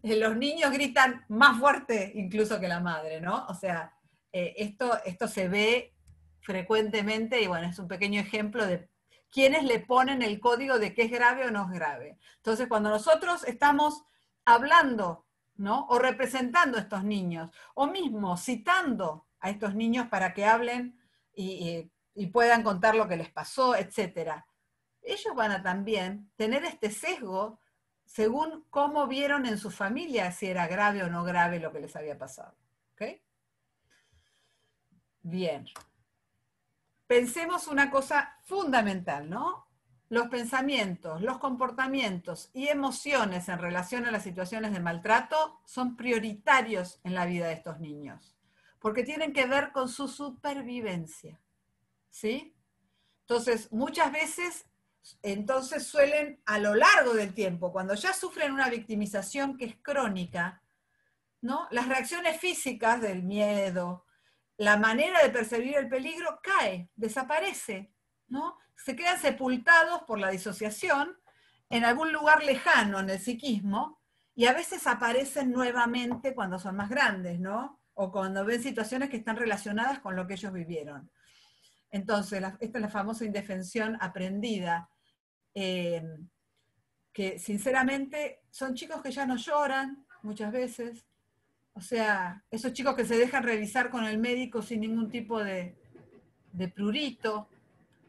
los niños gritan más fuerte incluso que la madre, ¿no? O sea, esto se ve frecuentemente y bueno, es un pequeño ejemplo de quiénes le ponen el código de qué es grave o no es grave. Entonces, cuando nosotros estamos hablando, ¿no? O representando a estos niños, o mismo citando a estos niños para que hablen y puedan contar lo que les pasó, etc. Ellos van a también tener este sesgo según cómo vieron en su familia si era grave o no grave lo que les había pasado. ¿Okay? Bien. Pensemos una cosa fundamental, ¿no? Los pensamientos, los comportamientos y emociones en relación a las situaciones de maltrato son prioritarios en la vida de estos niños, porque tienen que ver con su supervivencia, ¿sí? Entonces, muchas veces, suelen, a lo largo del tiempo, cuando ya sufren una victimización que es crónica, ¿no? Las reacciones físicas del miedo, la manera de percibir el peligro cae, desaparece, ¿no? Se quedan sepultados por la disociación en algún lugar lejano en el psiquismo y a veces aparecen nuevamente cuando son más grandes, ¿no? O cuando ven situaciones que están relacionadas con lo que ellos vivieron. Entonces, esta es la famosa indefensión aprendida, que sinceramente son chicos que ya no lloran muchas veces. O sea, esos chicos que se dejan revisar con el médico sin ningún tipo de de prurito,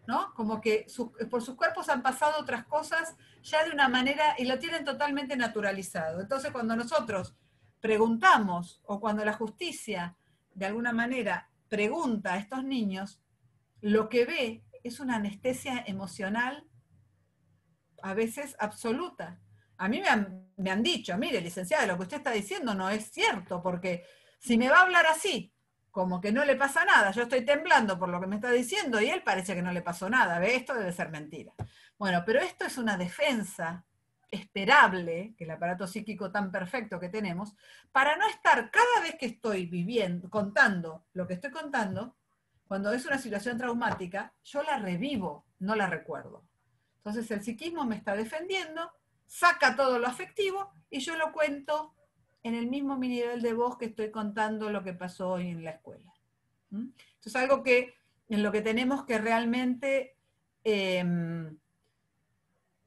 ¿no? Como que por sus cuerpos han pasado otras cosas ya de una manera y lo tienen totalmente naturalizado. Entonces, cuando nosotros preguntamos o cuando la justicia de alguna manera pregunta a estos niños, lo que ve es una anestesia emocional a veces absoluta. A mí me han dicho, mire, licenciada, lo que usted está diciendo no es cierto, porque si me va a hablar así, como que no le pasa nada, yo estoy temblando por lo que me está diciendo y él parece que no le pasó nada, ¿ve? Esto debe ser mentira. Bueno, pero esto es una defensa esperable, que el aparato psíquico tan perfecto que tenemos, para no estar cada vez que estoy viviendo, contando lo que estoy contando, cuando es una situación traumática, yo la revivo, no la recuerdo. Entonces el psiquismo me está defendiendo, saca todo lo afectivo y yo lo cuento en el mismo nivel de voz que estoy contando lo que pasó hoy en la escuela. Esto es algo que en lo que tenemos que realmente,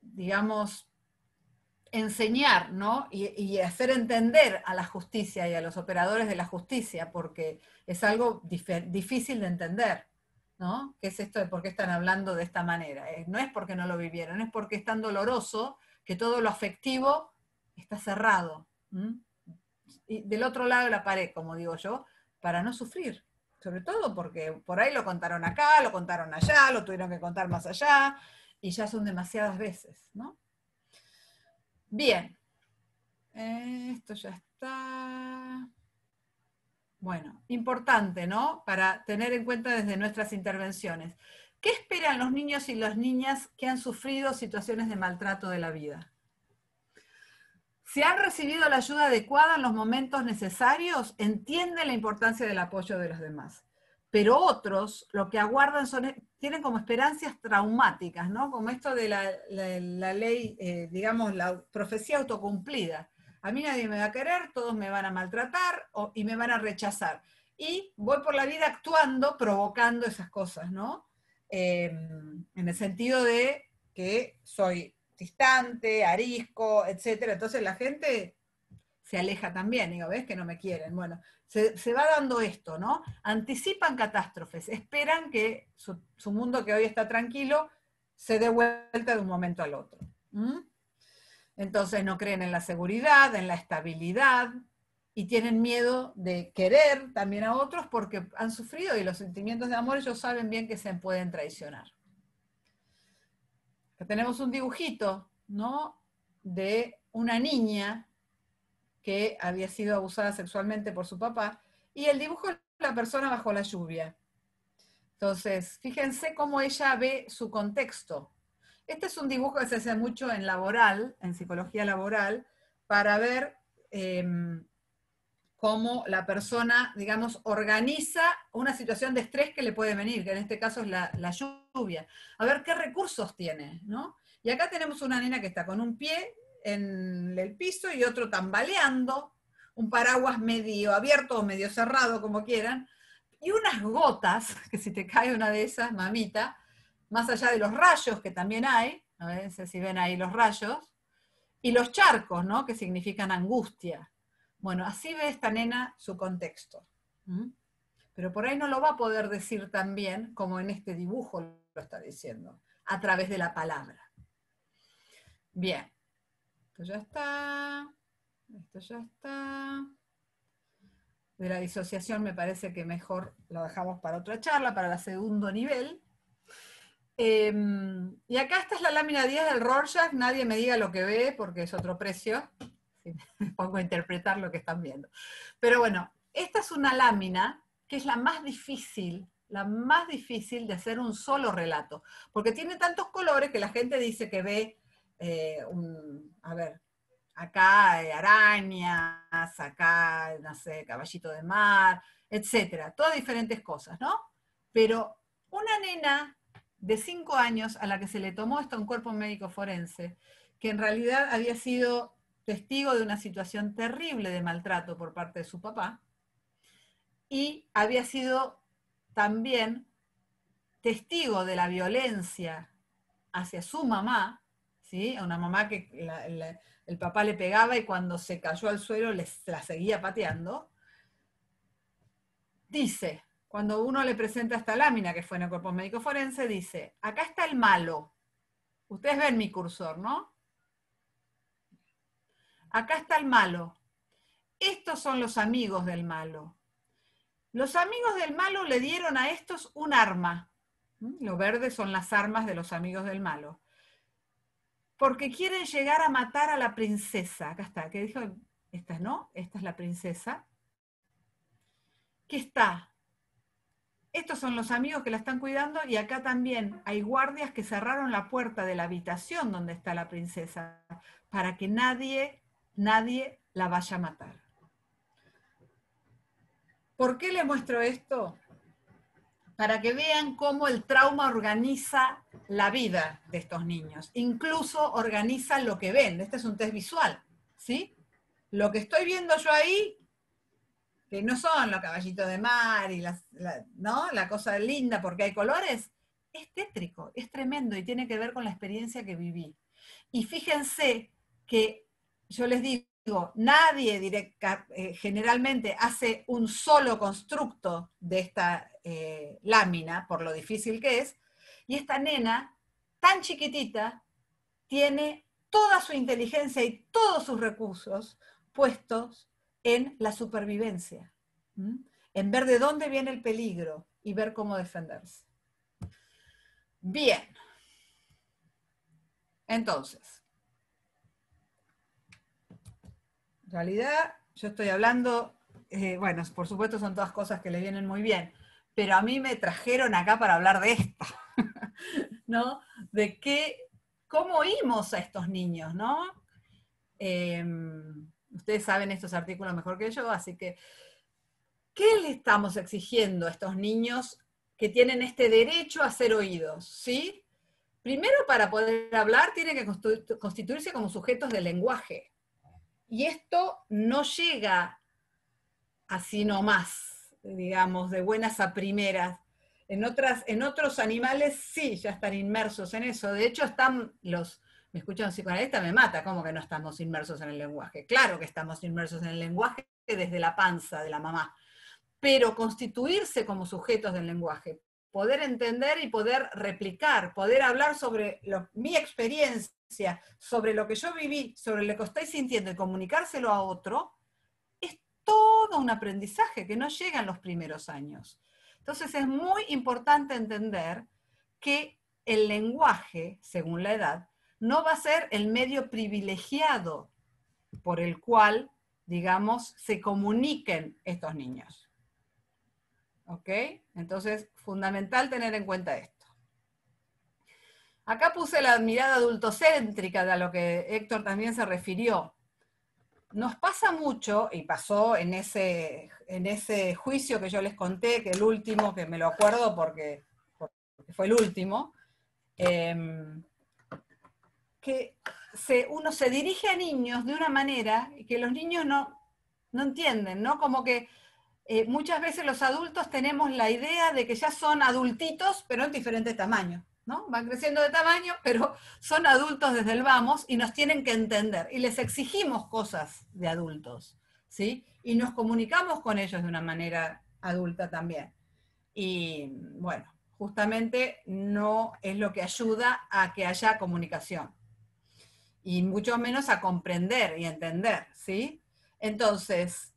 digamos, enseñar, ¿no? Y hacer entender a la justicia y a los operadores de la justicia, porque es algo difícil de entender, ¿no? ¿Qué es esto de por qué están hablando de esta manera? No es porque no lo vivieron, es porque es tan doloroso que todo lo afectivo está cerrado. Y del otro lado de la pared, como digo yo, para no sufrir. Sobre todo porque por ahí lo contaron acá, lo contaron allá, lo tuvieron que contar más allá, y ya son demasiadas veces, ¿no? Bien. Esto ya está. Bueno, importante, ¿no? Para tener en cuenta desde nuestras intervenciones. ¿Qué esperan los niños y las niñas que han sufrido situaciones de maltrato de la vida? Si han recibido la ayuda adecuada en los momentos necesarios, entienden la importancia del apoyo de los demás. Pero otros lo que aguardan tienen como esperanzas traumáticas, ¿no? Como esto de la ley, digamos, la profecía autocumplida. A mí nadie me va a querer, todos me van a maltratar y me van a rechazar. Y voy por la vida actuando, provocando esas cosas, ¿no? En el sentido de que soy distante, arisco, etcétera. Entonces la gente se aleja también, digo, ¿ves que no me quieren? Bueno, se va dando esto, ¿no? Anticipan catástrofes, esperan que su mundo que hoy está tranquilo se dé vuelta de un momento al otro. Entonces no creen en la seguridad, en la estabilidad, y tienen miedo de querer también a otros porque han sufrido y los sentimientos de amor ellos saben bien que se pueden traicionar. Tenemos un dibujito, ¿no? De una niña que había sido abusada sexualmente por su papá, y el dibujo de la persona bajo la lluvia. Entonces, fíjense cómo ella ve su contexto. Este es un dibujo que se hace mucho en laboral, en psicología laboral, para ver cómo la persona, digamos, organiza una situación de estrés que le puede venir, que en este caso es la lluvia. A ver qué recursos tiene, ¿no? Y acá tenemos una nena que está con un pie en el piso y otro tambaleando, un paraguas medio abierto o medio cerrado, como quieran, y unas gotas, que si te cae una de esas, mamita, más allá de los rayos que también hay, a ver si ven ahí los rayos, y los charcos, ¿no? Que significan angustia. Bueno, así ve esta nena su contexto. Pero por ahí no lo va a poder decir tan bien como en este dibujo lo está diciendo, a través de la palabra. Bien, esto ya está, esto ya está. De la disociación me parece que mejor lo dejamos para otra charla, para el segundo nivel. Y acá esta es la lámina 10 del Rorschach, nadie me diga lo que ve porque es otro precio. Me pongo a interpretar lo que están viendo. Pero bueno, esta es una lámina que es la más difícil de hacer un solo relato, porque tiene tantos colores que la gente dice que ve, a ver, acá arañas, acá, no sé, caballito de mar, etcétera, todas diferentes cosas, ¿no? Pero una nena de 5 años a la que se le tomó esto a un cuerpo médico forense, que en realidad había sido testigo de una situación terrible de maltrato por parte de su papá, y había sido también testigo de la violencia hacia su mamá, ¿sí? Una mamá que el papá le pegaba y cuando se cayó al suelo la seguía pateando. Dice, cuando uno le presenta esta lámina que fue en el cuerpo médico forense, dice, acá está el malo. Ustedes ven mi cursor, ¿no? Acá está el malo. Estos son los amigos del malo. Los amigos del malo le dieron a estos un arma. Lo verde son las armas de los amigos del malo. Porque quieren llegar a matar a la princesa. Acá está, ¿qué dijo? Esta no, esta es la princesa. ¿Qué está? Estos son los amigos que la están cuidando y acá también hay guardias que cerraron la puerta de la habitación donde está la princesa para que nadie la vaya a matar. ¿Por qué les muestro esto? Para que vean cómo el trauma organiza la vida de estos niños. Incluso organiza lo que ven. Este es un test visual, ¿sí? Lo que estoy viendo yo ahí, que no son los caballitos de mar y ¿no? La cosa linda porque hay colores, es tétrico, es tremendo y tiene que ver con la experiencia que viví. Y fíjense que yo les digo, nadie generalmente hace un solo constructo de esta lámina, por lo difícil que es, y esta nena, tan chiquitita, tiene toda su inteligencia y todos sus recursos puestos en la supervivencia, en ver de dónde viene el peligro y ver cómo defenderse. Bien. Entonces, en realidad yo estoy hablando, bueno, por supuesto son todas cosas que le vienen muy bien, pero a mí me trajeron acá para hablar de esto, ¿no? De cómo oímos a estos niños, ¿no? Ustedes saben estos artículos mejor que yo, así que, ¿qué le estamos exigiendo a estos niños que tienen este derecho a ser oídos? ¿Sí? Primero, para poder hablar, tienen que constituirse como sujetos del lenguaje. Y esto no llega así nomás, digamos, de buenas a primeras. En otros animales sí, ya están inmersos en eso. De hecho, me escucha un psicoanalista, me mata, ¿cómo que no estamos inmersos en el lenguaje? Claro que estamos inmersos en el lenguaje desde la panza de la mamá, pero constituirse como sujetos del lenguaje, poder entender y poder replicar, poder hablar sobre mi experiencia, sobre lo que yo viví, sobre lo que estoy sintiendo y comunicárselo a otro, es todo un aprendizaje que no llega en los primeros años. Entonces es muy importante entender que el lenguaje, según la edad, no va a ser el medio privilegiado por el cual, digamos, se comuniquen estos niños. ¿Ok? Entonces, fundamental tener en cuenta esto. Acá puse la mirada adultocéntrica de a lo que Héctor también se refirió. Nos pasa mucho, y pasó en ese juicio que yo les conté, que el último, que me lo acuerdo porque fue el último, que uno se dirige a niños de una manera que los niños no entienden, ¿no? Como que muchas veces los adultos tenemos la idea de que ya son adultitos, pero en diferentes tamaños, ¿no? Van creciendo de tamaño, pero son adultos desde el vamos y nos tienen que entender. Y les exigimos cosas de adultos, ¿sí? Y nos comunicamos con ellos de una manera adulta también. Y bueno, justamente no es lo que ayuda a que haya comunicación. Y mucho menos a comprender y entender, ¿sí? Entonces,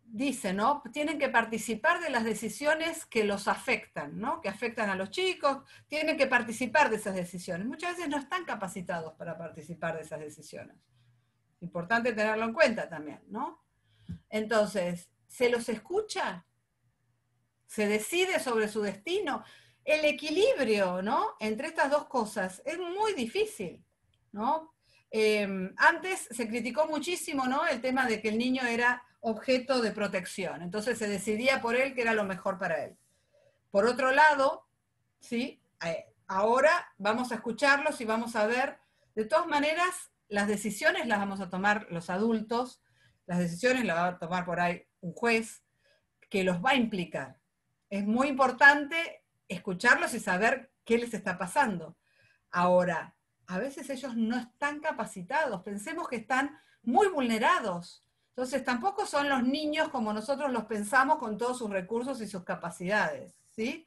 dice, ¿no? Tienen que participar de las decisiones que los afectan, ¿no? Que afectan a los chicos, tienen que participar de esas decisiones. Muchas veces no están capacitados para participar de esas decisiones. Importante tenerlo en cuenta también, ¿no? Entonces, ¿se los escucha? ¿Se decide sobre su destino? El equilibrio, ¿no? Entre estas dos cosas es muy difícil, ¿no? Antes se criticó muchísimo, ¿no? El tema de que el niño era objeto de protección, entonces se decidía por él que era lo mejor para él. Por otro lado, ¿sí? Ahora vamos a escucharlos y vamos a ver, de todas maneras, las decisiones las vamos a tomar los adultos, las decisiones las va a tomar por ahí un juez, que los va a implicar. Es muy importante escucharlos y saber qué les está pasando. Ahora, a veces ellos no están capacitados, pensemos que están muy vulnerados, Entonces tampoco son los niños como nosotros los pensamos con todos sus recursos y sus capacidades, ¿sí?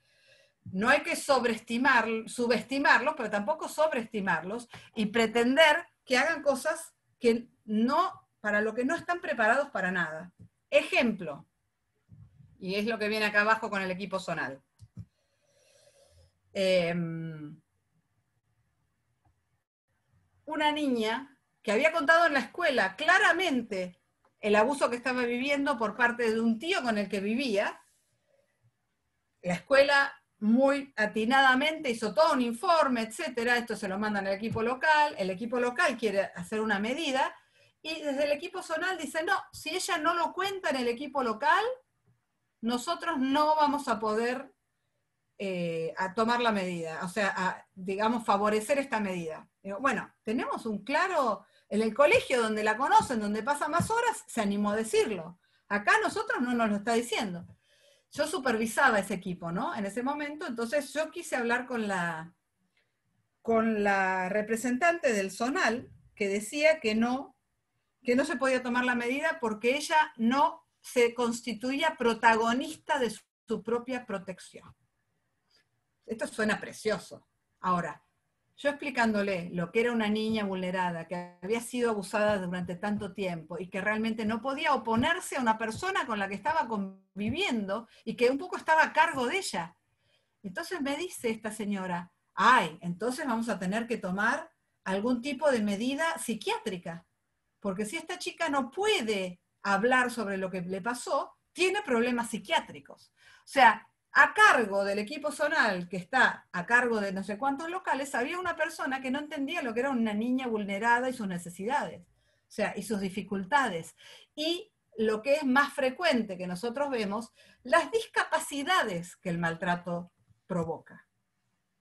No hay que subestimarlos, pero tampoco sobreestimarlos y pretender que hagan cosas que no, para lo que no están preparados para nada. Ejemplo, y es lo que viene acá abajo con el equipo zonal. Una niña que había contado en la escuela claramente el abuso que estaba viviendo por parte de un tío con el que vivía. La escuela muy atinadamente hizo todo un informe, etcétera. Esto se lo mandan al equipo local. El equipo local quiere hacer una medida y desde el equipo zonal dice, no, si ella no lo cuenta en el equipo local, nosotros no vamos a poder a tomar la medida, o sea, digamos, favorecer esta medida. Digo, bueno, tenemos un claro, en el colegio donde la conocen, donde pasa más horas, se animó a decirlo. Acá nosotros no nos lo está diciendo. Yo supervisaba ese equipo, ¿no? En ese momento, entonces yo quise hablar con la representante del zonal, que decía que no se podía tomar la medida porque ella no se constituía protagonista de su propia protección. Esto suena precioso. Ahora, yo explicándole lo que era una niña vulnerada, que había sido abusada durante tanto tiempo y que realmente no podía oponerse a una persona con la que estaba conviviendo y que un poco estaba a cargo de ella. Entonces me dice esta señora, ay, entonces vamos a tener que tomar algún tipo de medida psiquiátrica, porque si esta chica no puede hablar sobre lo que le pasó, tiene problemas psiquiátricos. O sea, a cargo del equipo zonal, que está a cargo de no sé cuántos locales, había una persona que no entendía lo que era una niña vulnerada y sus necesidades, o sea, y sus dificultades. Y lo que es más frecuente que nosotros vemos, las discapacidades que el maltrato provoca.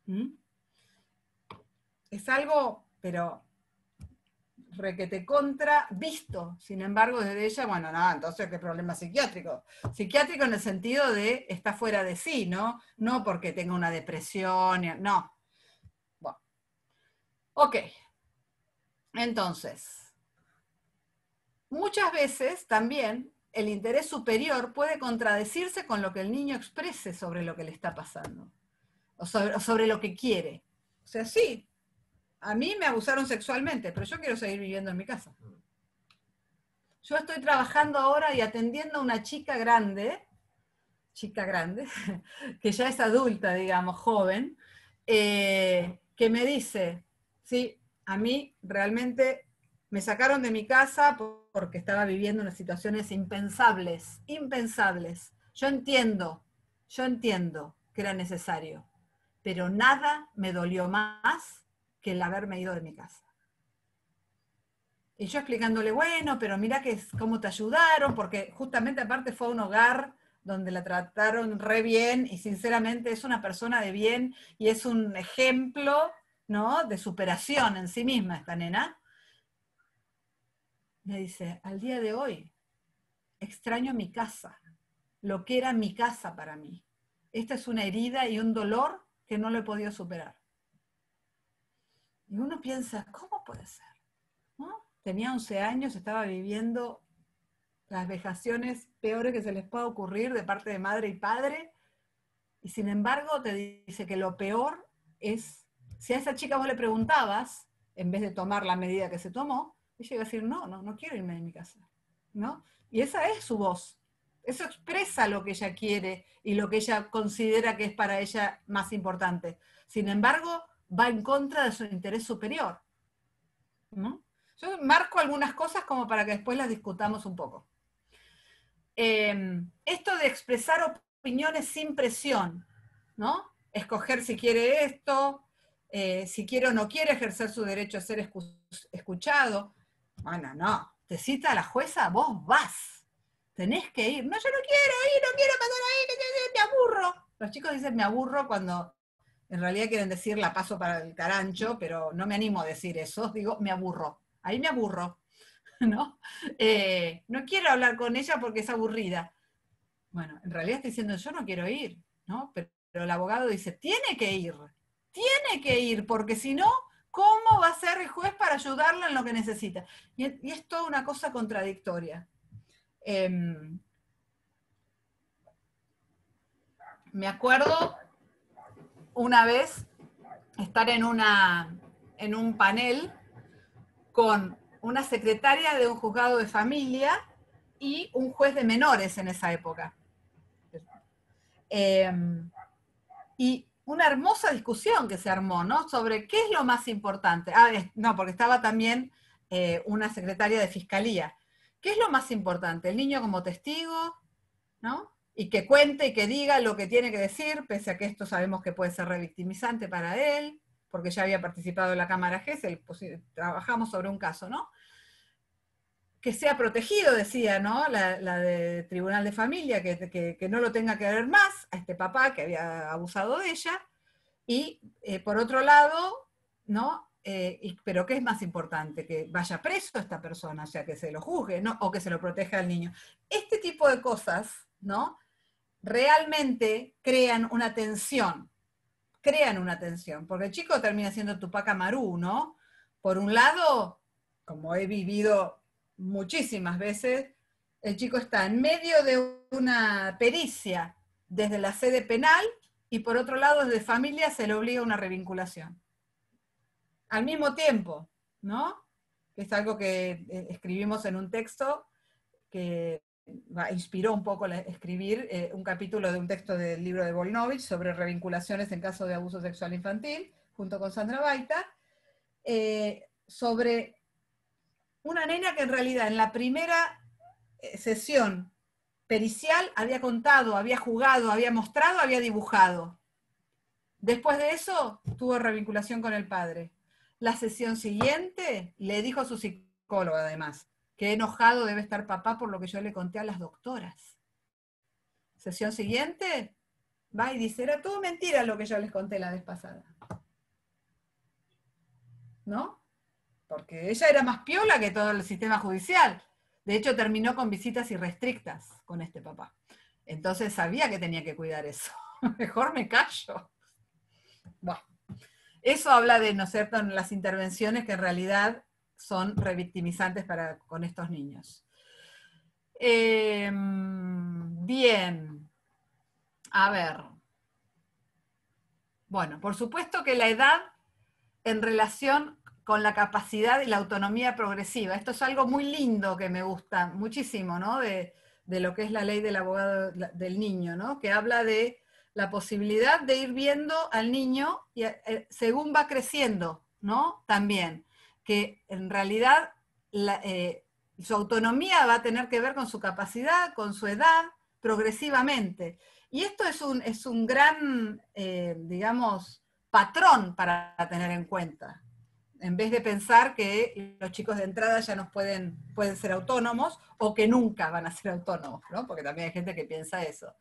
¿Mm? Es algo, pero requete contra visto. Sin embargo, desde ella, bueno, no, entonces, ¿qué problema psiquiátrico? Psiquiátrico en el sentido de está fuera de sí, ¿no? No porque tenga una depresión, no. Bueno. Ok. Entonces, muchas veces también el interés superior puede contradecirse con lo que el niño exprese sobre lo que le está pasando, o sobre lo que quiere. O sea, sí, a mí me abusaron sexualmente, pero yo quiero seguir viviendo en mi casa. Yo estoy trabajando ahora y atendiendo a una chica grande, que ya es adulta, digamos, joven, que me dice, sí, a mí realmente me sacaron de mi casa porque estaba viviendo unas situaciones impensables. Yo entiendo que era necesario, pero nada me dolió más que el haberme ido de mi casa. Y yo explicándole, bueno, pero mira cómo te ayudaron, porque justamente aparte fue a un hogar donde la trataron re bien y sinceramente es una persona de bien y es un ejemplo, ¿no?, de superación en sí misma esta nena. Me dice, al día de hoy extraño mi casa, lo que era mi casa para mí. Esta es una herida y un dolor que no lo he podido superar. Y uno piensa, ¿cómo puede ser? ¿No? Tenía 11 años, estaba viviendo las vejaciones peores que se les pueda ocurrir de parte de madre y padre, y sin embargo te dice que lo peor es, si a esa chica vos le preguntabas, en vez de tomar la medida que se tomó, ella iba a decir, no quiero irme de mi casa, ¿no? Y esa es su voz, eso expresa lo que ella quiere y lo que ella considera que es para ella más importante. Sin embargo, va en contra de su interés superior, ¿no? Yo marco algunas cosas como para que después las discutamos un poco. Esto de expresar opiniones sin presión, ¿no? Escoger si quiere esto, si quiere o no quiere ejercer su derecho a ser escuchado. Bueno, no, te cita la jueza, vos vas, tenés que ir. No, yo no quiero ir, no quiero pasar ahí, me aburro. Los chicos dicen me aburro cuando en realidad quieren decir la paso para el carancho, pero no me animo a decir eso, digo me aburro, ahí me aburro. ¿No? No quiero hablar con ella porque es aburrida. Bueno, en realidad está diciendo, yo no quiero ir, ¿no? Pero el abogado dice, tiene que ir, porque si no, ¿cómo va a ser el juez para ayudarla en lo que necesita? Y es toda una cosa contradictoria. Me acuerdo una vez estar en un panel con una secretaria de un juzgado de familia y un juez de menores en esa época. Y una hermosa discusión que se armó, ¿no? Sobre qué es lo más importante. No, porque estaba también una secretaria de fiscalía. ¿Qué es lo más importante? ¿El niño como testigo? ¿No? Y que cuente y que diga lo que tiene que decir, pese a que esto sabemos que puede ser revictimizante para él, porque ya había participado en la Cámara GESEL, trabajamos sobre un caso, ¿no? Que sea protegido, decía, ¿no? La de Tribunal de Familia, que no lo tenga que ver más a este papá que había abusado de ella, y por otro lado, ¿no? Pero ¿qué es más importante? Que vaya preso esta persona, o sea, que se lo juzgue, ¿no? O que se lo proteja al niño. Este tipo de cosas, ¿no? Realmente crean una tensión, porque el chico termina siendo Tupac Amaru, ¿no? Por un lado, como he vivido muchísimas veces, el chico está en medio de una pericia desde la sede penal y por otro lado desde familia se le obliga a una revinculación. Al mismo tiempo, ¿no? Es algo que escribimos en un texto que inspiró un poco escribir un capítulo de un texto del libro de Volnovich sobre revinculaciones en caso de abuso sexual infantil, junto con Sandra Baita, sobre una nena que en realidad en la primera sesión pericial había contado, había jugado, había mostrado, había dibujado. Después de eso tuvo revinculación con el padre. La sesión siguiente le dijo a su psicólogo además, que enojado debe estar papá por lo que yo le conté a las doctoras. Sesión siguiente, va y dice, era todo mentira lo que yo les conté la vez pasada. ¿No? Porque ella era más piola que todo el sistema judicial. De hecho, terminó con visitas irrestrictas con este papá. Entonces sabía que tenía que cuidar eso. Mejor me callo. Bueno, eso habla de, ¿no es cierto?, en las intervenciones que en realidad son revictimizantes con estos niños. Bien. A ver. Bueno, por supuesto que la edad en relación con la capacidad y la autonomía progresiva. Esto es algo muy lindo que me gusta muchísimo, ¿no? De lo que es la ley del abogado del niño, ¿no? Que habla de la posibilidad de ir viendo al niño y, según va creciendo, ¿no? También, que en realidad su autonomía va a tener que ver con su capacidad, con su edad, progresivamente. Y esto es un gran, digamos, patrón para tener en cuenta. En vez de pensar que los chicos de entrada ya no pueden ser autónomos o que nunca van a ser autónomos, ¿no? Porque también hay gente que piensa eso.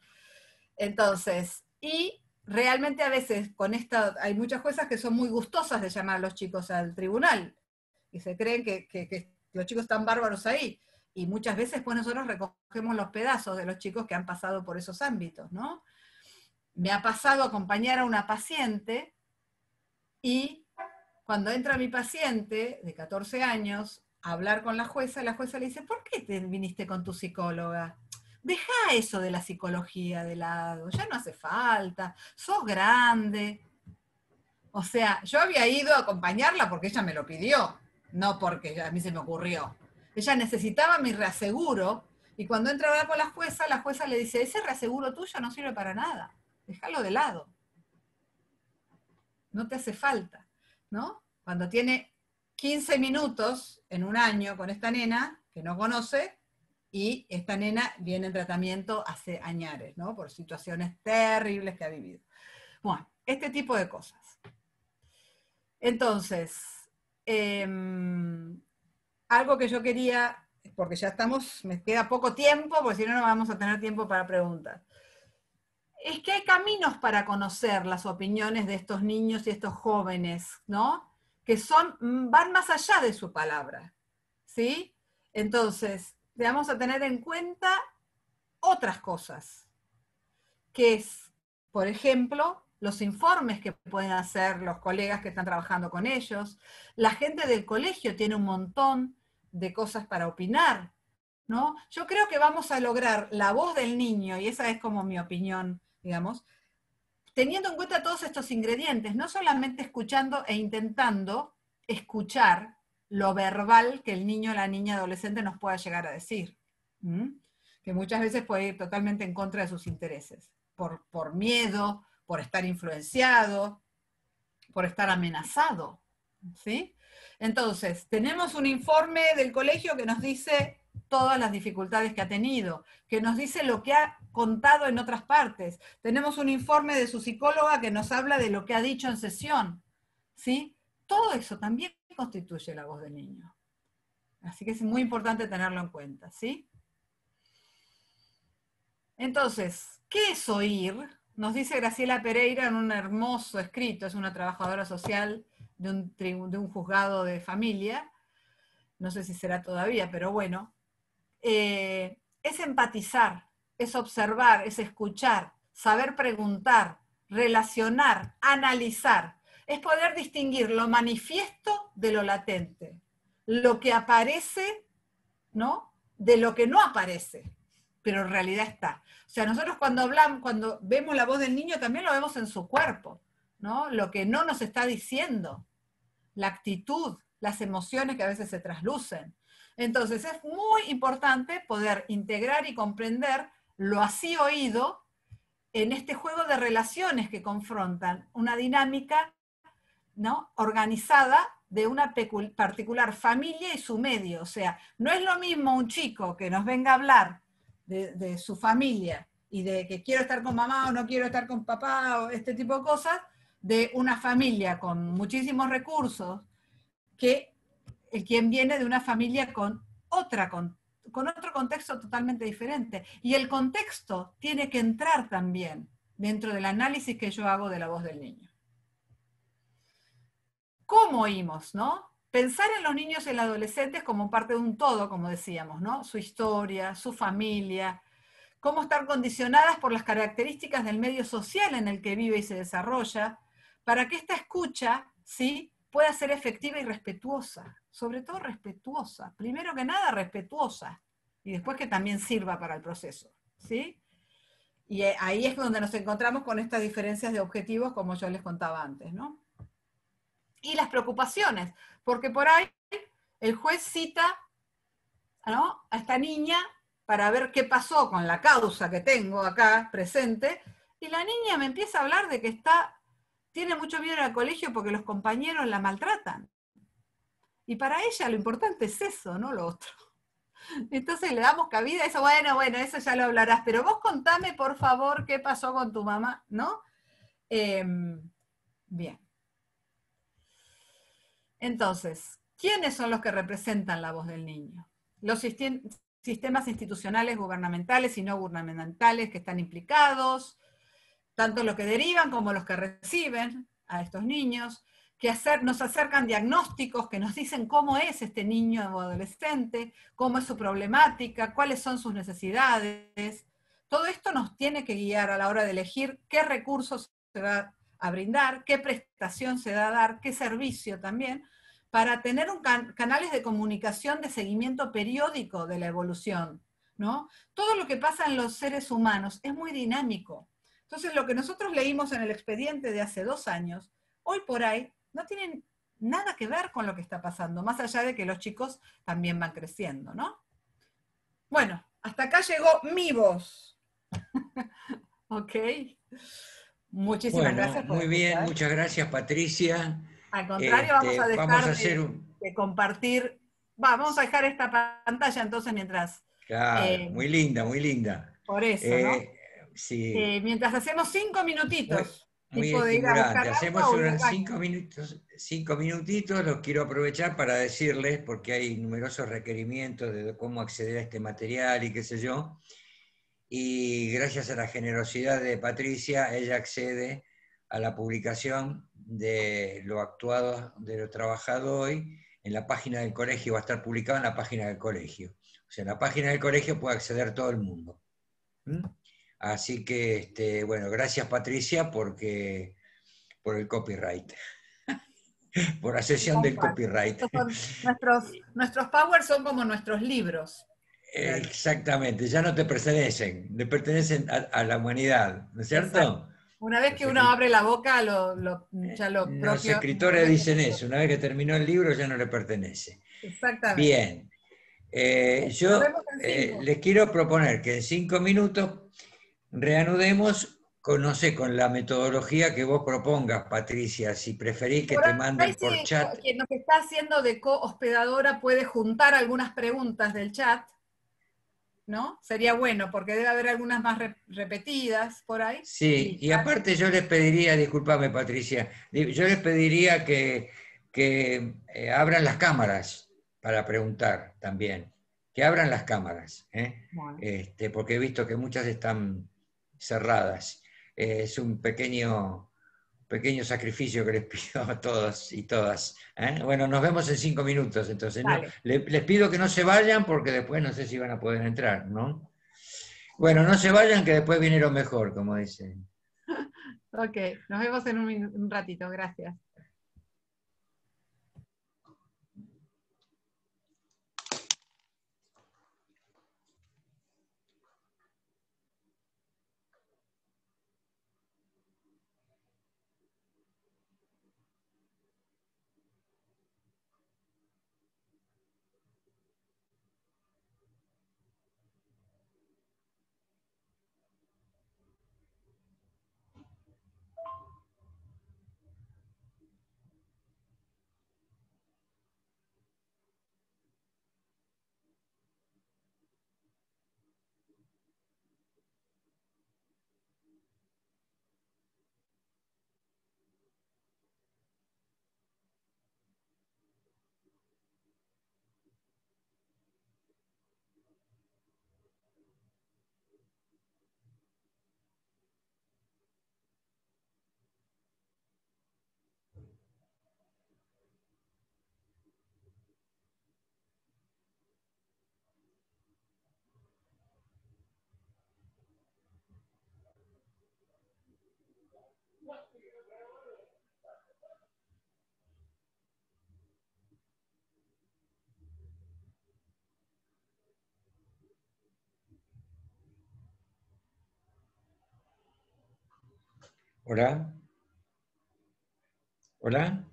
Entonces, y realmente a veces con esto hay muchas juezas que son muy gustosas de llamar a los chicos al tribunal y se creen que los chicos están bárbaros ahí. Y muchas veces pues nosotros recogemos los pedazos de los chicos que han pasado por esos ámbitos, ¿no? Me ha pasado acompañar a una paciente y cuando entra mi paciente de 14 años a hablar con la jueza le dice, ¿por qué te viniste con tu psicóloga? Deja eso de la psicología de lado, ya no hace falta, sos grande. O sea, yo había ido a acompañarla porque ella me lo pidió, no porque a mí se me ocurrió. Ella necesitaba mi reaseguro y cuando entra a hablar con la jueza le dice, ese reaseguro tuyo no sirve para nada, déjalo de lado. No te hace falta, ¿no? Cuando tiene 15 minutos en un año con esta nena que no conoce y esta nena viene en tratamiento hace añares, ¿no? Por situaciones terribles que ha vivido. Bueno, este tipo de cosas. Entonces, algo que yo quería, porque ya me queda poco tiempo, porque si no, no vamos a tener tiempo para preguntas. Es que hay caminos para conocer las opiniones de estos niños y estos jóvenes, ¿no? Que van más allá de su palabra, ¿sí? Entonces, vamos a tener en cuenta otras cosas, que es, por ejemplo, los informes que pueden hacer los colegas que están trabajando con ellos. La gente del colegio tiene un montón de cosas para opinar ¿no? Yo creo que vamos a lograr la voz del niño, y esa es como mi opinión, digamos, teniendo en cuenta todos estos ingredientes, no solamente escuchando e intentando escuchar lo verbal que el niño, la niña, adolescente nos pueda llegar a decir, ¿m? Que muchas veces puede ir totalmente en contra de sus intereses, por miedo, por estar influenciado, por estar amenazado, ¿sí? Entonces, tenemos un informe del colegio que nos dice todas las dificultades que ha tenido, que nos dice lo que ha contado en otras partes. Tenemos un informe de su psicóloga que nos habla de lo que ha dicho en sesión, ¿sí? Todo eso también constituye la voz del niño. Así que es muy importante tenerlo en cuenta, ¿sí? Entonces, ¿qué es oír? Nos dice Graciela Pereira en un hermoso escrito, es una trabajadora social de un juzgado de familia, no sé si será todavía, pero bueno, es empatizar, es observar, es escuchar, saber preguntar, relacionar, analizar, es poder distinguir lo manifiesto de lo latente, lo que aparece, ¿no?, de lo que no aparece, pero en realidad está. O sea, nosotros cuando hablamos, cuando vemos la voz del niño, también lo vemos en su cuerpo, ¿no? Lo que no nos está diciendo, la actitud, las emociones que a veces se traslucen. Entonces es muy importante poder integrar y comprender lo así oído en este juego de relaciones que confrontan una dinámica, ¿no?, organizada de una particular familia y su medio. O sea, no es lo mismo un chico que nos venga a hablar de su familia y de que quiero estar con mamá o no quiero estar con papá o este tipo de cosas, de una familia con muchísimos recursos, que el quien viene de una familia con otro contexto totalmente diferente. Y el contexto tiene que entrar también dentro del análisis que yo hago de la voz del niño. ¿Cómo oímos, no? Pensar en los niños y en los adolescentes como parte de un todo, como decíamos, ¿no? Su historia, su familia, cómo están condicionadas por las características del medio social en el que vive y se desarrolla, para que esta escucha, ¿sí?, pueda ser efectiva y respetuosa, sobre todo respetuosa, primero que nada respetuosa, y después que también sirva para el proceso, ¿sí? Y ahí es donde nos encontramos con estas diferencias de objetivos, como yo les contaba antes, ¿no? Y las preocupaciones, porque por ahí el juez cita, ¿no?, a esta niña para ver qué pasó con la causa que tengo acá presente, y la niña me empieza a hablar de que tiene mucho miedo al colegio porque los compañeros la maltratan. Y para ella lo importante es eso, no lo otro. Entonces le damos cabida a eso, bueno, eso ya lo hablarás, pero vos contame, por favor, qué pasó con tu mamá, ¿no? Bien. Entonces, ¿quiénes son los que representan la voz del niño? Los sistemas institucionales gubernamentales y no gubernamentales que están implicados, tanto los que derivan como los que reciben a estos niños, que nos acercan diagnósticos que nos dicen cómo es este niño o adolescente, cómo es su problemática, cuáles son sus necesidades. Todo esto nos tiene que guiar a la hora de elegir qué recursos se va a brindar, qué prestación se va a dar, qué servicio también, para tener canales de comunicación de seguimiento periódico de la evolución, ¿no? Todo lo que pasa en los seres humanos es muy dinámico. Entonces, lo que nosotros leímos en el expediente de hace 2 años, hoy por ahí, no tienen nada que ver con lo que está pasando, más allá de que los chicos también van creciendo, ¿no? Bueno, hasta acá llegó mi voz. Ok. Muchísimas gracias por muy bien, escuchar. muchas gracias, Patricia. Al contrario, vamos a Vamos a dejar hacer de compartir. Vamos a dejar esta pantalla entonces mientras. Claro, muy linda, muy linda. Por eso, ¿no? Sí, Mientras hacemos 5 muy, minutitos, muy tipo de ir a buscar estimulante. agua Hacemos o ir al unos baño. 5 minutitos, los quiero aprovechar para decirles, porque hay numerosos requerimientos de cómo acceder a este material y qué sé yo. Y gracias a la generosidad de Patricia, ella accede a la publicación de lo actuado, de lo trabajado hoy, en la página del colegio, va a estar publicado en la página del colegio. O sea, en la página del colegio puede acceder todo el mundo. ¿Mm? Así que, bueno, gracias Patricia por el copyright, por la sesión del copyright. Nuestros powers son como nuestros libros. Claro. Exactamente, ya no te pertenecen, le pertenecen a la humanidad, ¿no es Exacto. cierto? Una vez Los, que uno escri- abre la boca, ya lo los propio escritores inmediatamente dicen pasó. eso, una vez que terminó el libro ya no le pertenece. Exactamente. Bien, Nos yo vemos en 5. les quiero proponer que en 5 minutos reanudemos con, no sé, con la metodología que vos propongas, Patricia, si preferís que Por te ahí manden por sí, chat. quien nos está haciendo de co-hospedadora puede juntar algunas preguntas del chat, ¿no? Sería bueno, porque debe haber algunas más repetidas por ahí. Sí, y aparte yo les pediría, discúlpame Patricia, yo les pediría que abran las cámaras para preguntar también, que abran las cámaras, ¿eh? Bueno, Porque he visto que muchas están cerradas. Es un pequeño sacrificio que les pido a todos y todas. ¿Eh? Bueno, nos vemos en 5 minutos, entonces. No, dale. les pido que no se vayan porque después no sé si van a poder entrar, ¿no? Bueno, no se vayan que después viene lo mejor, como dicen. Ok, nos vemos en un ratito. Gracias. ¿Hola? ¿Hola?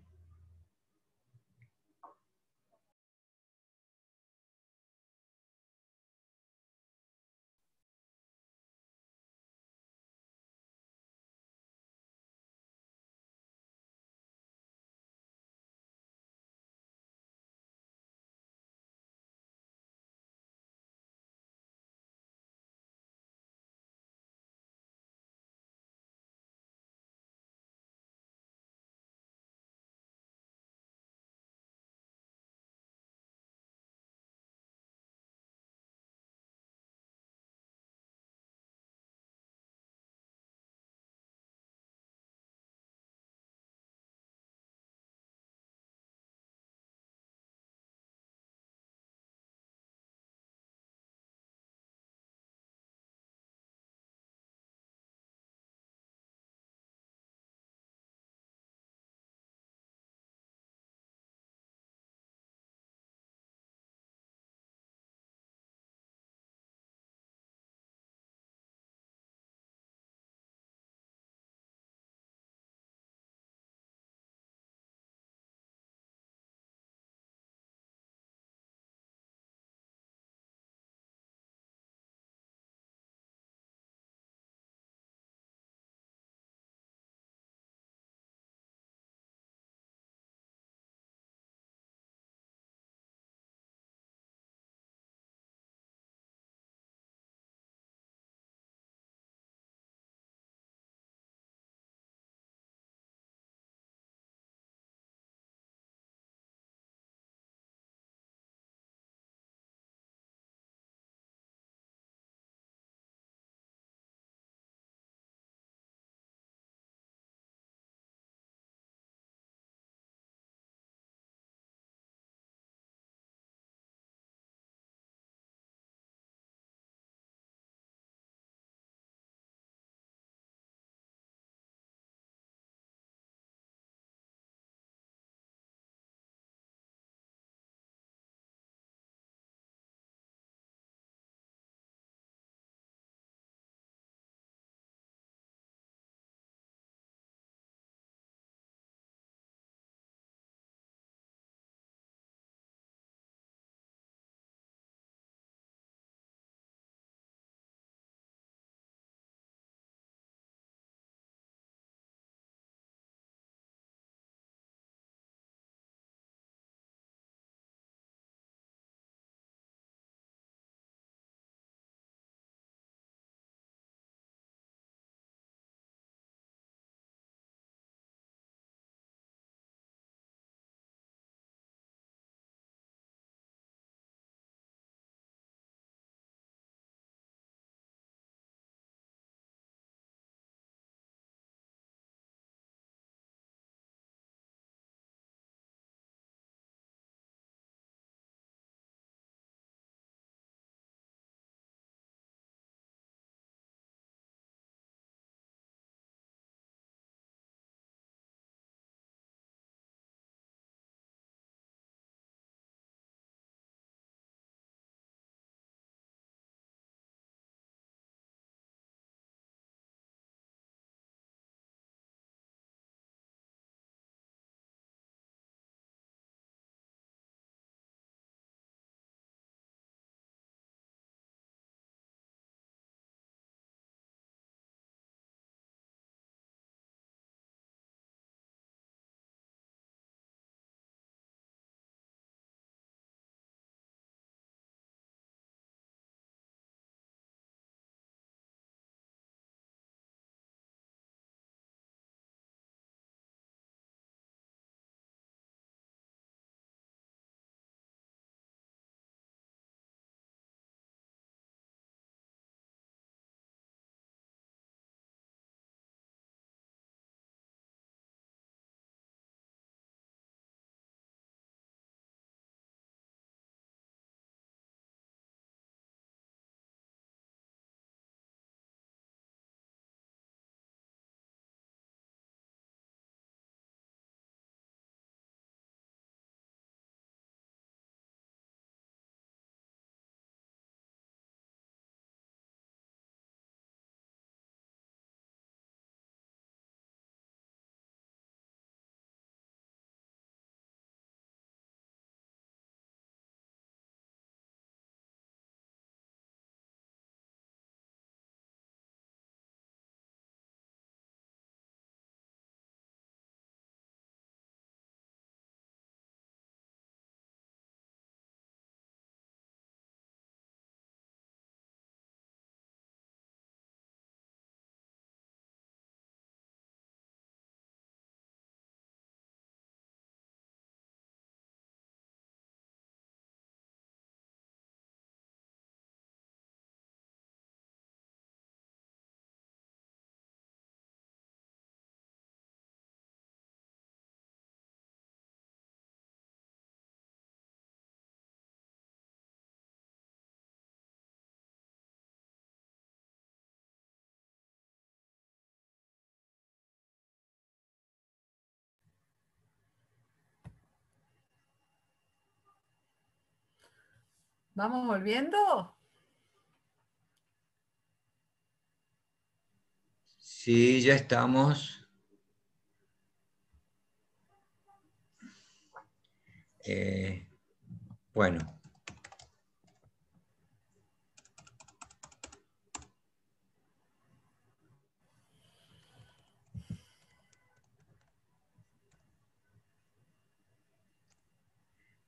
¿Vamos volviendo? Sí, ya estamos. Bueno.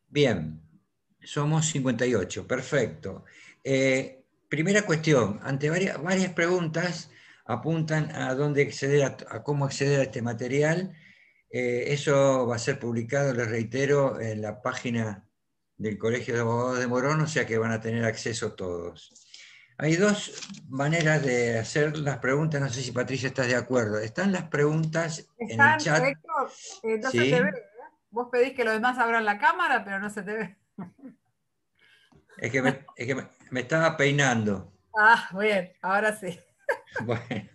Bien, somos 58, perfecto. Primera cuestión, ante varias preguntas apuntan a dónde acceder, a cómo acceder a este material. Eso va a ser publicado, les reitero, en la página del Colegio de Abogados de Morón, o sea que van a tener acceso todos. Hay dos maneras de hacer las preguntas, no sé si Patricia estás de acuerdo. Están las preguntas en el Están, chat, Héctor, no se te ve, ¿sí? ¿eh? Vos pedís que los demás abran la cámara, pero no se te ve. Me estaba peinando. Ah, bien, ahora sí. Bueno,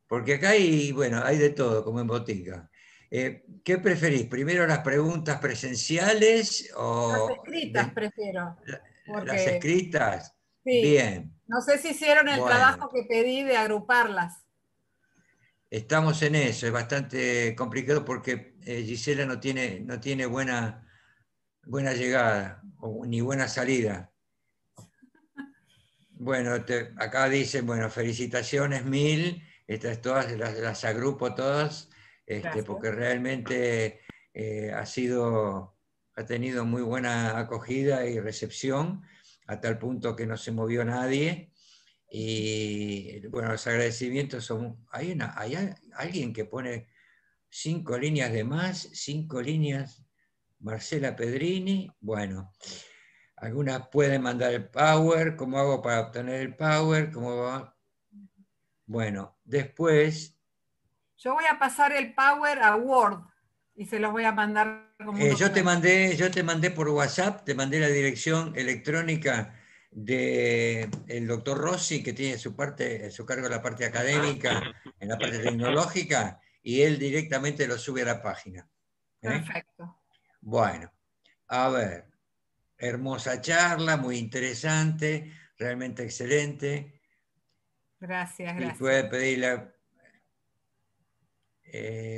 porque acá hay, bueno, hay de todo, como en botica. ¿Qué preferís? ¿Primero las preguntas presenciales Las o escritas prefiero, las porque escritas? sí, Bien, no sé si hicieron el bueno, trabajo que pedí de agruparlas. estamos en eso. Es bastante complicado porque Gisela no tiene buena llegada ni buena salida. Bueno, acá dicen, bueno, felicitaciones mil, estas todas las agrupo todas, Gracias. porque realmente ha tenido muy buena acogida y recepción, a tal punto que no se movió nadie. Y bueno, los agradecimientos son, hay alguien que pone 5 líneas de más, 5 líneas, Marcela Pedrini, bueno. Algunas pueden mandar el power, ¿cómo hago para obtener el power? ¿Cómo va? Bueno, después, Yo voy a pasar el Power a Word y se los voy a mandar como un documento. yo te mandé por WhatsApp, te mandé la dirección electrónica del doctor Rossi, que tiene su cargo la parte académica, en la parte tecnológica, y él directamente lo sube a la página. ¿Eh? Perfecto. Bueno, a ver, hermosa charla, muy interesante, realmente excelente. Gracias, Y gracias. puede pedirle,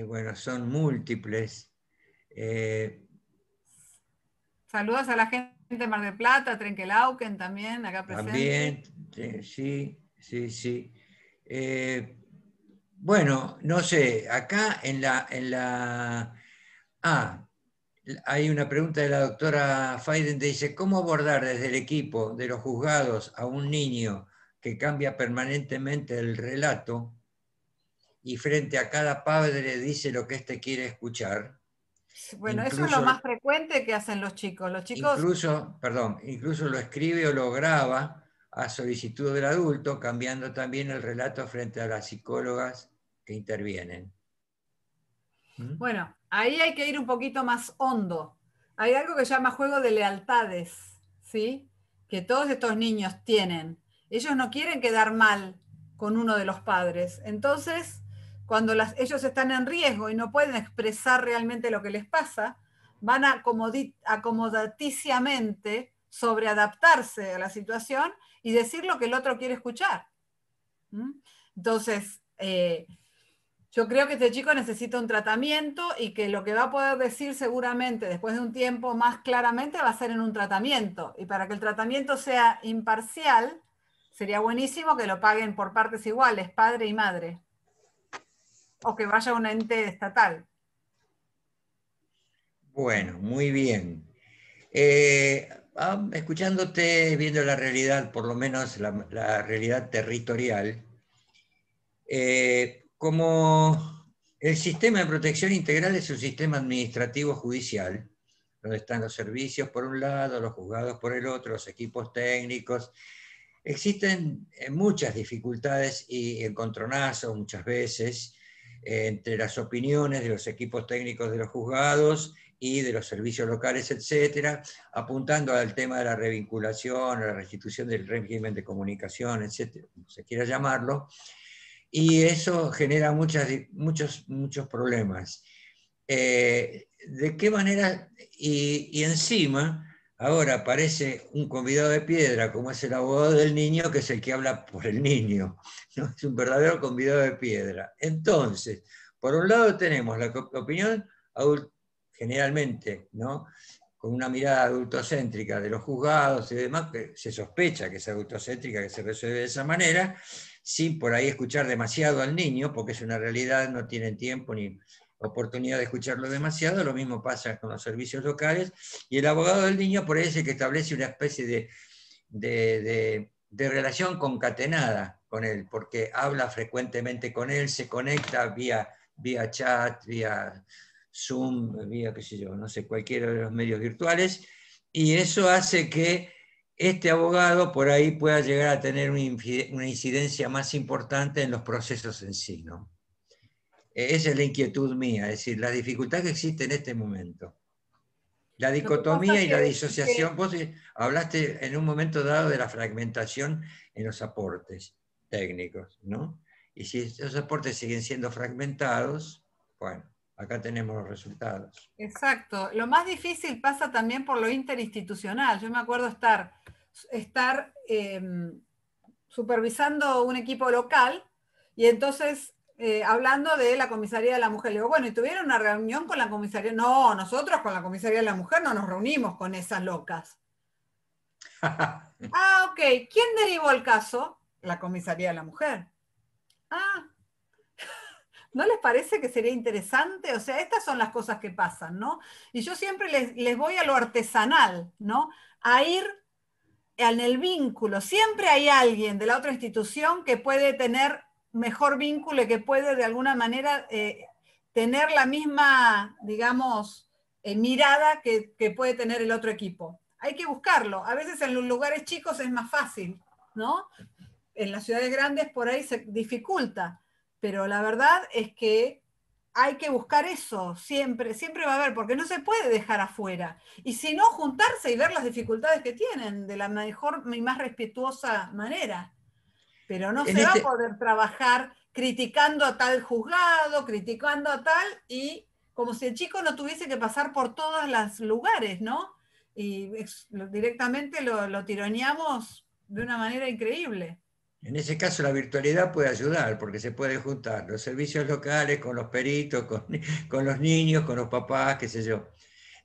bueno, son múltiples. Eh, Saludos a la gente de Mar del Plata, Trenquelauquen también, acá presente. también, sí, sí, sí. Eh, bueno, no sé, acá Ah, hay una pregunta de la doctora Faiden, dice, ¿cómo abordar desde el equipo de los juzgados a un niño que cambia permanentemente el relato y frente a cada padre dice lo que éste quiere escuchar? Bueno, eso es lo Incluso más frecuente que hacen los chicos. Los chicos, incluso lo escribe o lo graba a solicitud del adulto, cambiando también el relato frente a las psicólogas que intervienen. ¿Mm? bueno, ahí hay que ir un poquito más hondo. Hay algo que se llama juego de lealtades, ¿sí? Que todos estos niños tienen. Ellos no quieren quedar mal con uno de los padres. Entonces, cuando ellos están en riesgo y no pueden expresar realmente lo que les pasa, van a acomodaticiamente sobreadaptarse a la situación y decir lo que el otro quiere escuchar. ¿Mm? Entonces, yo creo que este chico necesita un tratamiento y que lo que va a poder decir seguramente después de un tiempo más claramente va a ser en un tratamiento. Y para que el tratamiento sea imparcial, sería buenísimo que lo paguen por partes iguales, padre y madre. O que vaya a un ente estatal. Bueno, muy bien. Escuchándote, viendo la realidad, por lo menos la realidad territorial, como el sistema de protección integral es un sistema administrativo judicial, donde están los servicios por un lado, los juzgados por el otro, los equipos técnicos. Existen muchas dificultades y encontronazos muchas veces entre las opiniones de los equipos técnicos de los juzgados y de los servicios locales, etcétera, apuntando al tema de la revinculación, a la restitución del régimen de comunicación, etcétera, como se quiera llamarlo, y eso genera muchos problemas. ¿De qué manera? Y encima, ahora aparece un convidado de piedra, como es el abogado del niño, que es el que habla por el niño, ¿no? Es un verdadero convidado de piedra. Entonces, por un lado tenemos la opinión generalmente, ¿no?, con una mirada adultocéntrica de los juzgados y demás, que se sospecha que es adultocéntrica, que se resuelve de esa manera, sin por ahí escuchar demasiado al niño, porque es una realidad, no tienen tiempo ni oportunidad de escucharlo demasiado. Lo mismo pasa con los servicios locales, y el abogado del niño por ahí es el que establece una especie de relación concatenada con él, porque habla frecuentemente con él, se conecta vía chat, vía Zoom, vía qué sé yo, no sé, cualquiera de los medios virtuales, y eso hace que este abogado por ahí pueda llegar a tener una incidencia más importante en los procesos en sí, ¿no? Esa es la inquietud mía, es decir, la dificultad que existe en este momento. La Lo que pasa dicotomía y la que disociación. Vos hablaste en un momento dado de la fragmentación en los aportes técnicos, ¿no? Y si esos aportes siguen siendo fragmentados, bueno, acá tenemos los resultados. exacto. Lo más difícil pasa también por lo interinstitucional. Yo me acuerdo estar supervisando un equipo local y entonces hablando de la comisaría de la mujer. Le digo, bueno, ¿y tuvieron una reunión con la comisaría? No, nosotros con la comisaría de la mujer no nos reunimos con esas locas. Ah, ok. ¿Quién derivó el caso? La comisaría de la mujer. Ah, ¿no les parece que sería interesante? O sea, estas son las cosas que pasan, ¿no? Y yo siempre les voy a lo artesanal, ¿no? A ir en el vínculo. Siempre hay alguien de la otra institución que puede tener mejor vínculo y que puede de alguna manera tener la misma, digamos, mirada que puede tener el otro equipo. Hay que buscarlo. A veces en los lugares chicos es más fácil, ¿no? En las ciudades grandes por ahí se dificulta, pero la verdad es que hay que buscar eso, siempre, siempre va a haber, porque no se puede dejar afuera. Y si no, juntarse y ver las dificultades que tienen de la mejor y más respetuosa manera. Pero no En se va a este, poder trabajar criticando a tal juzgado, criticando a tal, y como si el chico no tuviese que pasar por todos los lugares, ¿no? Y directamente lo tironeamos de una manera increíble. en ese caso la virtualidad puede ayudar, porque se puede juntar los servicios locales con los peritos, con los niños, con los papás, qué sé yo.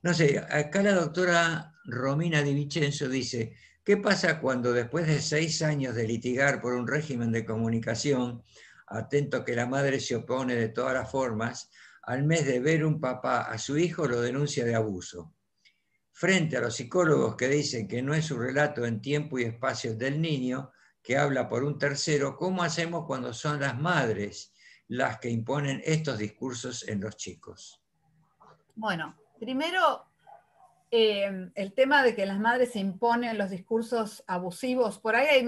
No sé, acá la doctora Romina Di Vincenzo dice, ¿qué pasa cuando después de 6 años de litigar por un régimen de comunicación, atento que la madre se opone de todas las formas, al mes de ver un papá a su hijo lo denuncia de abuso? Frente a los psicólogos que dicen que no es su relato en tiempo y espacio del niño, que habla por un tercero, ¿cómo hacemos cuando son las madres las que imponen estos discursos en los chicos? Bueno, primero el tema de que las madres imponen los discursos abusivos, por ahí hay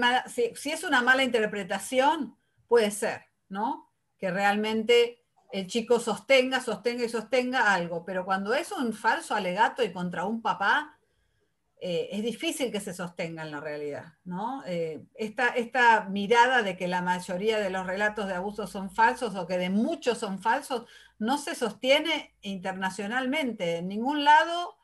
si es una mala interpretación, puede ser, ¿no? Que realmente el chico sostenga y sostenga algo, pero cuando es un falso alegato y contra un papá, es difícil que se sostenga en la realidad, ¿no? Esta mirada de que la mayoría de los relatos de abuso son falsos o que de muchos son falsos, no se sostiene internacionalmente. En ningún lado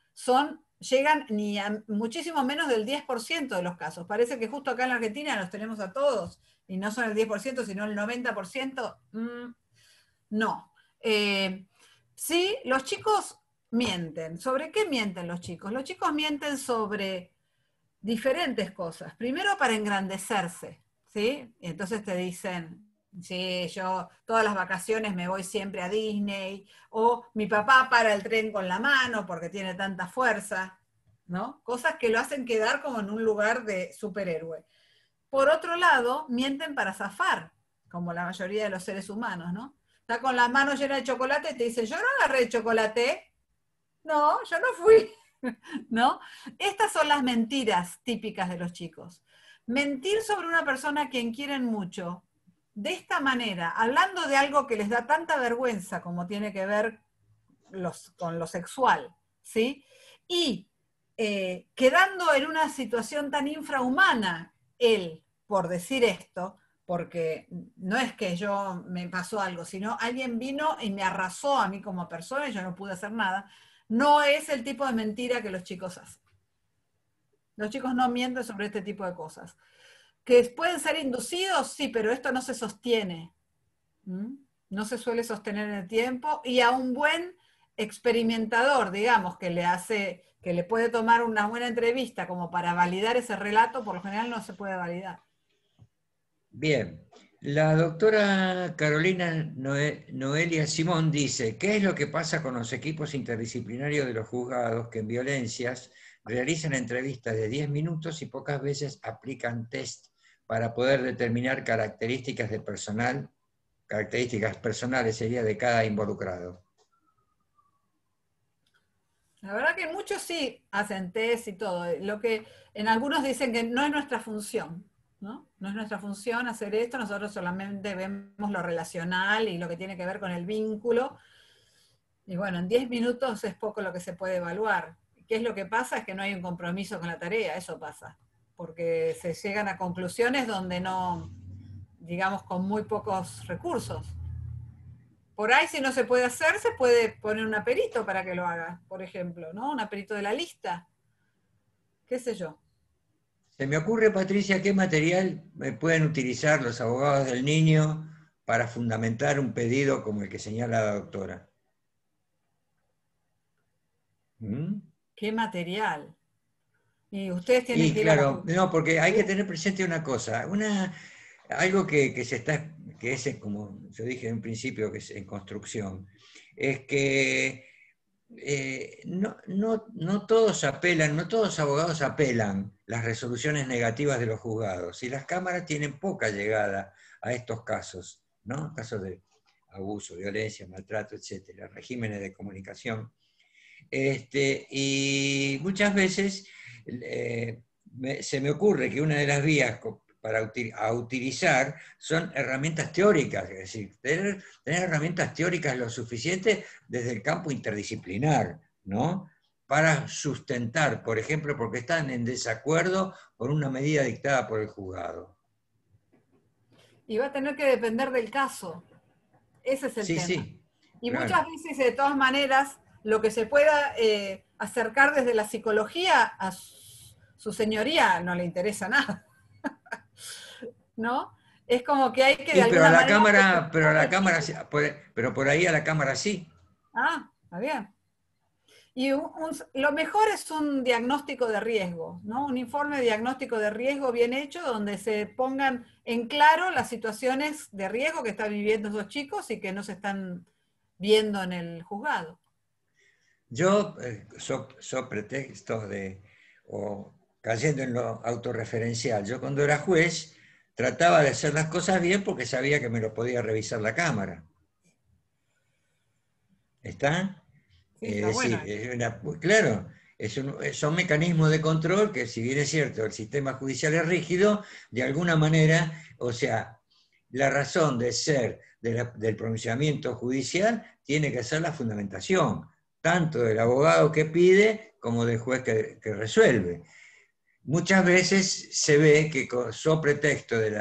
llegan ni a muchísimo menos del 10% de los casos. Parece que justo acá en la Argentina los tenemos a todos, y no son el 10%, sino el 90%. No. Sí, los chicos mienten. ¿Sobre qué mienten los chicos? Los chicos mienten sobre diferentes cosas. Primero para engrandecerse, ¿sí? Y entonces te dicen, sí, yo todas las vacaciones me voy siempre a Disney, o mi papá para el tren con la mano porque tiene tanta fuerza, ¿no? Cosas que lo hacen quedar como en un lugar de superhéroe. Por otro lado, mienten para zafar, como la mayoría de los seres humanos, ¿no? Está con la mano llena de chocolate y te dice, yo no agarré el chocolate, no, yo no fui, ¿no? Estas son las mentiras típicas de los chicos. Mentir sobre una persona a quien quieren mucho, de esta manera, hablando de algo que les da tanta vergüenza como tiene que ver con lo sexual, ¿sí? Y quedando en una situación tan infrahumana, él, por decir esto, porque no es que me pasó algo, sino alguien vino y me arrasó a mí como persona y yo no pude hacer nada, no es el tipo de mentira que los chicos hacen. Los chicos no mienten sobre este tipo de cosas. ¿Que pueden ser inducidos? Sí, pero esto no se sostiene. ¿Mm? No se suele sostener en el tiempo, y a un buen experimentador, digamos, que le puede tomar una buena entrevista como para validar ese relato, por lo general no se puede validar. Bien, la doctora Carolina Noelia Simón dice, ¿qué es lo que pasa con los equipos interdisciplinarios de los juzgados que en violencias realizan entrevistas de 10 minutos y pocas veces aplican test para poder determinar características personales sería de cada involucrado? La verdad que muchos sí hacen test y todo. Lo que en algunos dicen que no es nuestra función, ¿no? No es nuestra función hacer esto, nosotros solamente vemos lo relacional y lo que tiene que ver con el vínculo. Y bueno, en 10 minutos es poco lo que se puede evaluar. ¿Qué es lo que pasa? Es que no hay un compromiso con la tarea, eso pasa. Porque se llegan a conclusiones donde no, digamos, con muy pocos recursos. Por ahí, si no se puede hacer, se puede poner un aperito para que lo haga, por ejemplo, ¿no? Un aperito de la lista, qué sé yo. Se me ocurre, Patricia, ¿qué material pueden utilizar los abogados del niño para fundamentar un pedido como el que señala la doctora? ¿Mm? ¿Qué material? Y ustedes tienen Y que ir a la... claro, no, porque hay que tener presente una cosa, algo que es, como yo dije en un principio, que es en construcción, es que no todos apelan, no todos los abogados apelan las resoluciones negativas de los juzgados, y las cámaras tienen poca llegada a estos casos, ¿no? Casos de abuso, violencia, maltrato, etcétera, regímenes de comunicación. Y muchas veces se me ocurre que una de las vías a utilizar son herramientas teóricas, es decir, tener herramientas teóricas lo suficiente desde el campo interdisciplinar, ¿no? Para sustentar, por ejemplo, porque están en desacuerdo con una medida dictada por el juzgado. Y va a tener que depender del caso. Ese es el Sí, tema. sí, Y claro. muchas veces, de todas maneras, lo que se pueda acercar desde la psicología a su señoría no le interesa nada, ¿no? Es como que hay que de Sí, pero a alguna la manera... cámara, pero por ahí a la cámara sí. Ah, está bien. Y lo mejor es un diagnóstico de riesgo, ¿no? Un informe de diagnóstico de riesgo bien hecho, donde se pongan en claro las situaciones de riesgo que están viviendo esos chicos y que no se están viendo en el juzgado. Yo, so pretexto o cayendo en lo autorreferencial, yo cuando era juez trataba de hacer las cosas bien porque sabía que me lo podía revisar la cámara. ¿Está? Sí, Es está bueno. decir, claro, son mecanismos de control que, si bien es cierto, el sistema judicial es rígido, de alguna manera, o sea, la razón de ser del pronunciamiento judicial tiene que ser la fundamentación, tanto del abogado que pide como del juez que resuelve. Muchas veces se ve que so pretexto del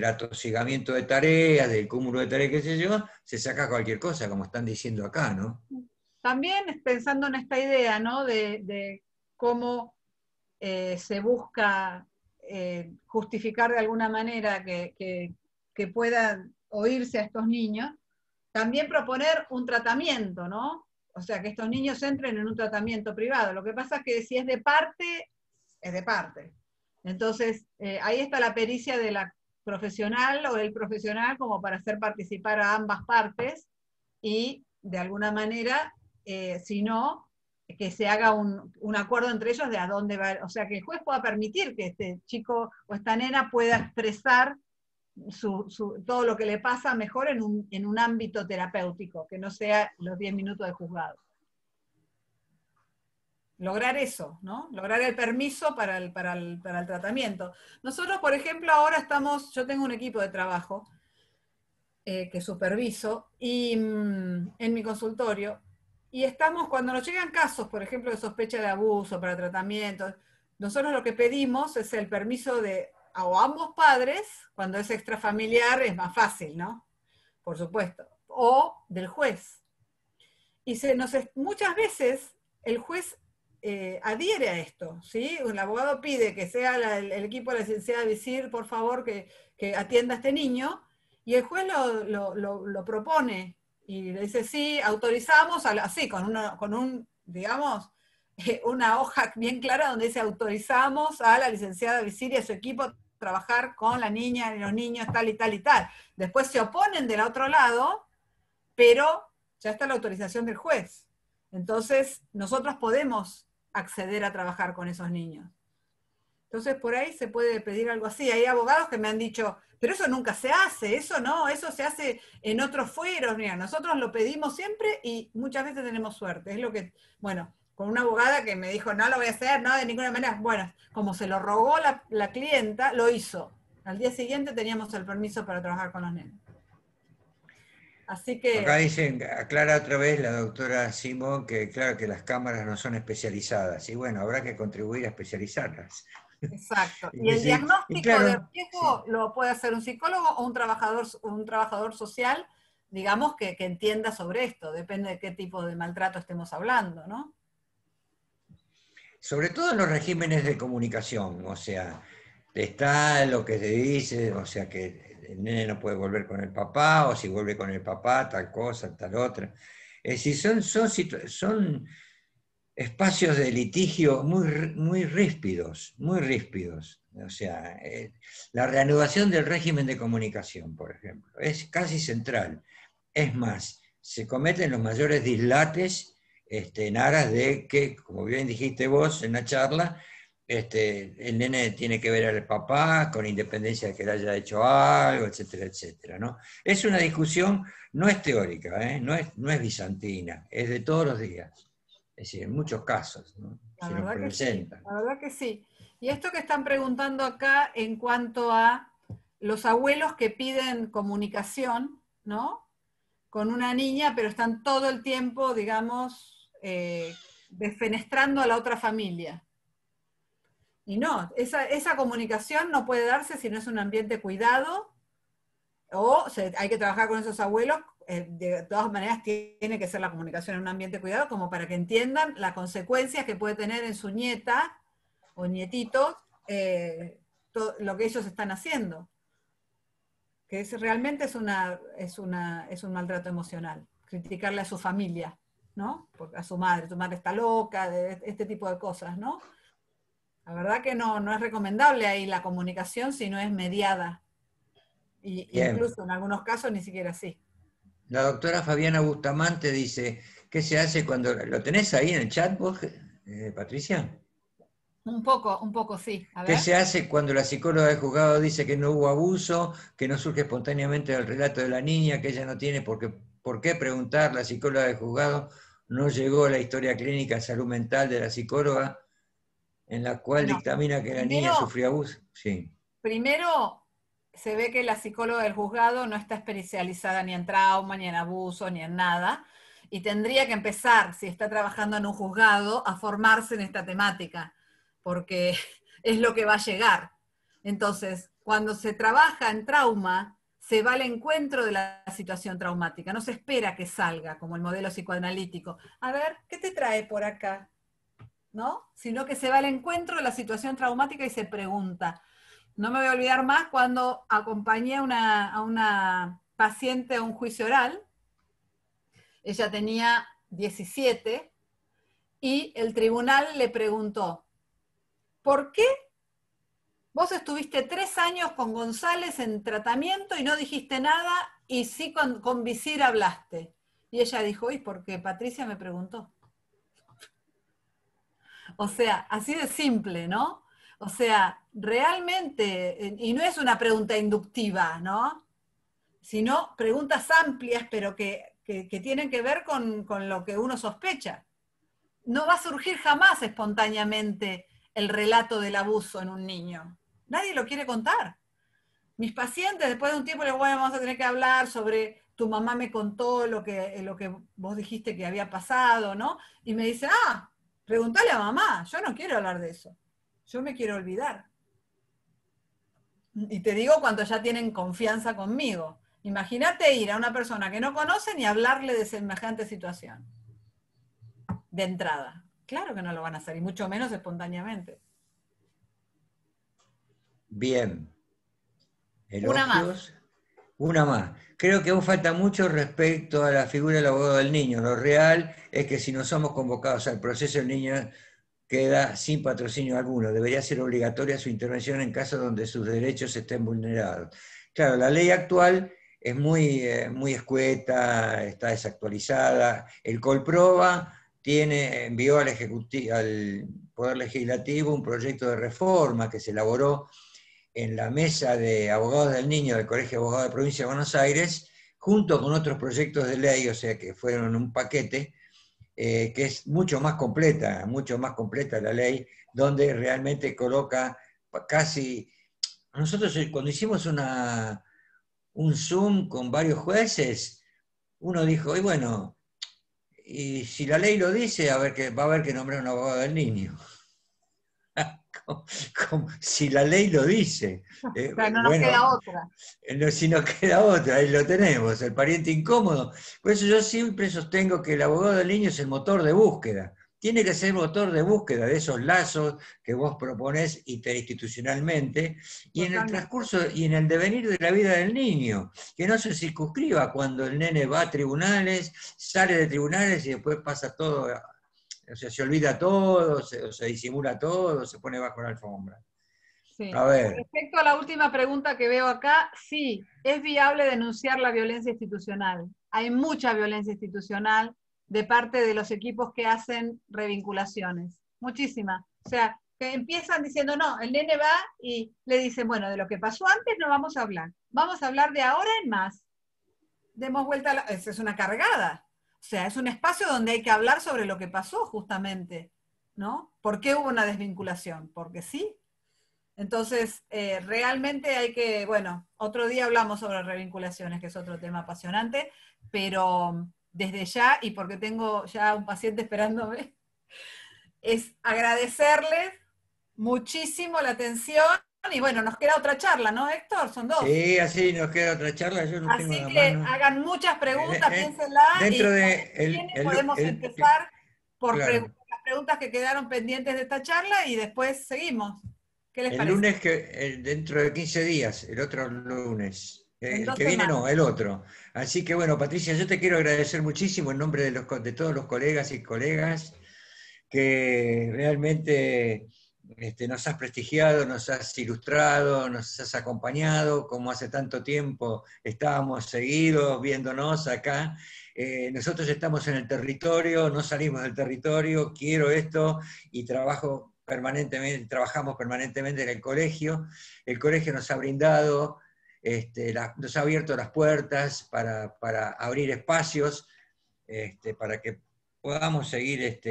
atosigamiento de tareas, del cúmulo de tareas, qué sé yo, se saca cualquier cosa, como están diciendo acá, ¿no? También pensando en esta idea, ¿no? De cómo se busca justificar de alguna manera que puedan oírse a estos niños, también proponer un tratamiento, ¿no? O sea, que estos niños entren en un tratamiento privado. Lo que pasa es que si es de parte, es de parte. Entonces, ahí está la pericia de la profesional o del profesional como para hacer participar a ambas partes y, de alguna manera, si no, que se haga un acuerdo entre ellos de a dónde va, o sea, que el juez pueda permitir que este chico o esta nena pueda expresar todo lo que le pasa mejor en un ámbito terapéutico, que no sea los 10 minutos de juzgado. Lograr eso, ¿no? Lograr el permiso para el tratamiento. Nosotros, por ejemplo, ahora yo tengo un equipo de trabajo que superviso y, en mi consultorio, y estamos, cuando nos llegan casos, por ejemplo, de sospecha de abuso para tratamiento, nosotros lo que pedimos es el permiso de o ambos padres, cuando es extrafamiliar es más fácil, ¿no? Por supuesto. O del juez. Y muchas veces el juez adhiere a esto, ¿sí? El abogado pide que sea el equipo de la licenciada Visir, por favor, que atienda a este niño, y el juez lo propone, y le dice, sí, autorizamos, así, digamos, una hoja bien clara donde dice, autorizamos a la licenciada Visir y a su equipo a trabajar con la niña y los niños, tal y tal y tal. Después se oponen del otro lado, pero ya está la autorización del juez. Entonces, nosotros podemos acceder a trabajar con esos niños. Entonces, por ahí se puede pedir algo así. Hay abogados que me han dicho, pero eso nunca se hace, eso no, eso se hace en otros fueros. Mira, nosotros lo pedimos siempre y muchas veces tenemos suerte. Es lo que, bueno, con una abogada que me dijo, no lo voy a hacer, no, de ninguna manera. Bueno, como se lo rogó la clienta, lo hizo. Al día siguiente teníamos el permiso para trabajar con los nenes. Así que... Acá dicen, aclara otra vez la doctora Simón que claro que las cámaras no son especializadas, y bueno, habrá que contribuir a especializarlas. Exacto. Es Y el decir, diagnóstico claro, de riesgo sí. lo puede hacer un psicólogo o un trabajador social, digamos, que entienda sobre esto. Depende de qué tipo de maltrato estemos hablando, ¿no? Sobre todo en los regímenes de comunicación, o sea, está lo que se dice, o sea, que el nene no puede volver con el papá, o si vuelve con el papá, tal cosa, tal otra. Es decir, son espacios de litigio muy ríspidos, muy ríspidos. O sea, la reanudación del régimen de comunicación, por ejemplo, es casi central. Es más, se cometen los mayores dislates en aras de que, como bien dijiste vos en la charla, el nene tiene que ver al papá con independencia de que le haya hecho algo, etcétera, etcétera, ¿no? Es una discusión, no es teórica, no es bizantina, es de todos los días. Es decir, en muchos casos, ¿no? La Se nos verdad que sí, presentan. la verdad que sí. Y esto que están preguntando acá en cuanto a los abuelos que piden comunicación, ¿no? Con una niña, pero están todo el tiempo, digamos, desfenestrando a la otra familia. Y no, esa comunicación no puede darse si no es un ambiente cuidado, o hay que trabajar con esos abuelos, de todas maneras tiene que ser la comunicación en un ambiente cuidado, como para que entiendan las consecuencias que puede tener en su nieta o nietito lo que ellos están haciendo. Que realmente es un maltrato emocional, criticarle a su familia, ¿no? A su madre está loca, este tipo de cosas, ¿no? La verdad que no es recomendable ahí la comunicación si no es mediada. Y Bien. incluso en algunos casos ni siquiera así. La doctora Fabiana Bustamante dice, ¿qué se hace cuando... ¿Lo tenés ahí en el chat vos, Patricia? Un poco sí. A ¿Qué ver. se hace cuando la psicóloga del juzgado dice que no hubo abuso, que no surge espontáneamente del relato de la niña, que ella no tiene por qué preguntar? La psicóloga del juzgado no llegó a la historia clínica de salud mental de la psicóloga, en la cual Bueno, dictamina que la niña primero, sufrió abuso. Sí. primero se ve que la psicóloga del juzgado no está especializada ni en trauma, ni en abuso, ni en nada, y tendría que empezar, si está trabajando en un juzgado, a formarse en esta temática, porque es lo que va a llegar. Entonces, cuando se trabaja en trauma, se va al encuentro de la situación traumática, no se espera que salga, como el modelo psicoanalítico. A ver, ¿qué te trae por acá? ¿No? Sino que se va al encuentro de la situación traumática y se pregunta. No me voy a olvidar más cuando acompañé a una paciente a un juicio oral. Ella tenía 17 y el tribunal le preguntó, ¿por qué vos estuviste 3 años con González en tratamiento y no dijiste nada y sí con Visir hablaste? Y ella dijo, ¿y porque Patricia me preguntó? O sea, así de simple, ¿no? O sea, realmente, y no es una pregunta inductiva, ¿no? Sino preguntas amplias, pero que tienen que ver con lo que uno sospecha. No va a surgir jamás espontáneamente el relato del abuso en un niño. Nadie lo quiere contar. Mis pacientes, después de un tiempo, les voy, vamos a tener que hablar sobre tu mamá me contó lo que vos dijiste que había pasado, ¿no? Y me dicen, pregúntale a mamá, yo no quiero hablar de eso. Yo me quiero olvidar. Y te digo cuando ya tienen confianza conmigo. Imagínate ir a una persona que no conocen y hablarle de semejante situación. De entrada. Claro que no lo van a hacer, y mucho menos espontáneamente. Bien. Una más. Elogios. Una más. Creo que aún falta mucho respecto a la figura del abogado del niño. Lo real es que si no somos convocados al proceso, el niño queda sin patrocinio alguno. Debería ser obligatoria su intervención en casos donde sus derechos estén vulnerados. Claro, la ley actual es muy escueta, está desactualizada. El Colproba envió al Poder Legislativo un proyecto de reforma que se elaboró en la mesa de abogados del niño del Colegio de Abogados de Provincia de Buenos Aires, junto con otros proyectos de ley, o sea que fueron un paquete, que es mucho más completa la ley, donde realmente coloca casi... Nosotros cuando hicimos un Zoom con varios jueces, uno dijo, y bueno, y si la ley lo dice, va a haber que nombrar un abogado del niño. Si la ley lo dice. O sea, no nos queda otra. Si nos queda otra, ahí lo tenemos, el pariente incómodo. Por eso yo siempre sostengo que el abogado del niño es el motor de búsqueda. Tiene que ser el motor de búsqueda de esos lazos que vos proponés interinstitucionalmente y en el transcurso y en el devenir de la vida del niño, que no se circunscriba cuando el nene va a tribunales, sale de tribunales y después pasa todo. O sea, se olvida todo, se disimula todo, se pone bajo la alfombra. Sí. A ver. Respecto a la última pregunta que veo acá, sí, es viable denunciar la violencia institucional. Hay mucha violencia institucional de parte de los equipos que hacen revinculaciones. Muchísima. O sea, que empiezan diciendo, no, el nene va y le dicen, bueno, de lo que pasó antes no vamos a hablar. Vamos a hablar de ahora en más. Demos vuelta a es una cargada. O sea, es un espacio donde hay que hablar sobre lo que pasó justamente, ¿no? ¿Por qué hubo una desvinculación? Porque sí. Entonces, realmente hay que, bueno, otro día hablamos sobre revinculaciones, que es otro tema apasionante, pero desde ya, y porque tengo ya un paciente esperándome, es agradecerles muchísimo la atención, y bueno, nos queda otra charla, ¿no, Héctor? Son 2. Sí, así nos queda otra charla, yo no tengo Así la que mano. hagan muchas preguntas, piénsenla, Dentro y de podemos empezar por claro. las preguntas que quedaron pendientes de esta charla y después seguimos. ¿Qué les El parece? lunes, dentro de 15 días, el otro lunes. En El 2 que viene semanas. no, el otro. Así que bueno, Patricia, yo te quiero agradecer muchísimo en nombre de todos los colegas y colegas que realmente nos has prestigiado, nos has ilustrado, nos has acompañado, como hace tanto tiempo estábamos seguidos viéndonos acá. Nosotros estamos en el territorio, no salimos del territorio, quiero esto y trabajamos permanentemente en el colegio. El colegio nos ha brindado, nos ha abierto las puertas para abrir espacios, para que podamos seguir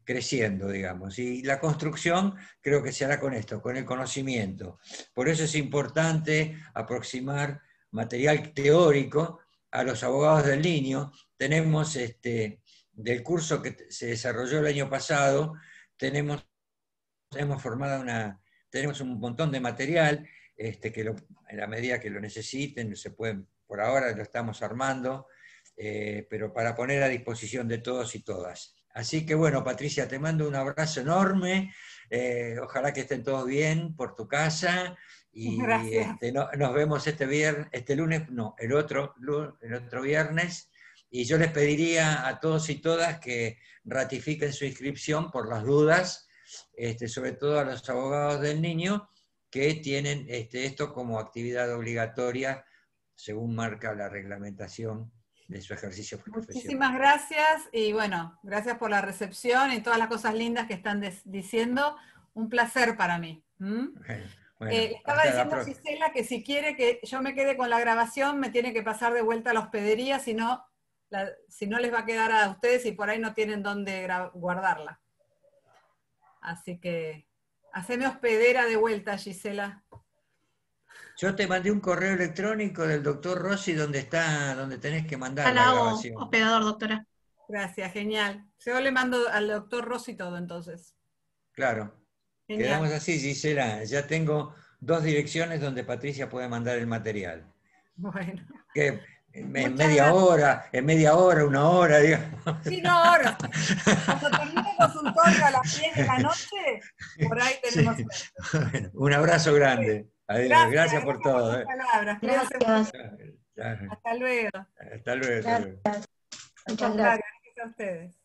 creciendo, digamos. Y la construcción creo que se hará con esto, con el conocimiento. Por eso es importante aproximar material teórico a los abogados del niño. Tenemos del curso que se desarrolló el año pasado, tenemos un montón de material que en la medida que lo necesiten, por ahora lo estamos armando, pero para poner a disposición de todos y todas. Así que bueno, Patricia, te mando un abrazo enorme, ojalá que estén todos bien por tu casa, y nos vemos este lunes, no, el otro viernes, y yo les pediría a todos y todas que ratifiquen su inscripción por las dudas, sobre todo a los abogados del niño, que tienen esto como actividad obligatoria, según marca la reglamentación de su ejercicio profesional. Muchísimas gracias, y bueno, gracias por la recepción y todas las cosas lindas que están diciendo. Un placer para mí. Estaba diciendo Gisela que si quiere que yo me quede con la grabación, me tiene que pasar de vuelta a la hospedería, si no les va a quedar a ustedes y por ahí no tienen dónde guardarla. Así que, haceme hospedera de vuelta, Gisela. Yo te mandé un correo electrónico del doctor Rossi donde tenés que mandar la grabación. Hospedador, doctora. Gracias, genial. Yo le mando al doctor Rossi todo, entonces. Claro. Genial. Quedamos así, Gisela. Ya tengo 2 direcciones donde Patricia puede mandar el material. Bueno. Que en Muchas media hora, 1 hora, digamos. Sí, no, ahora. Cuando termine el consultorio a las 10 de la noche, por ahí tenemos Sí. suerte. Bueno, un abrazo grande. Adiós. Gracias por todo. sus palabras. Cuídense Gracias. mucho. Hasta luego. Hasta luego. Hasta luego. Gracias. Al Muchas contrario, gracias. gracias a ustedes.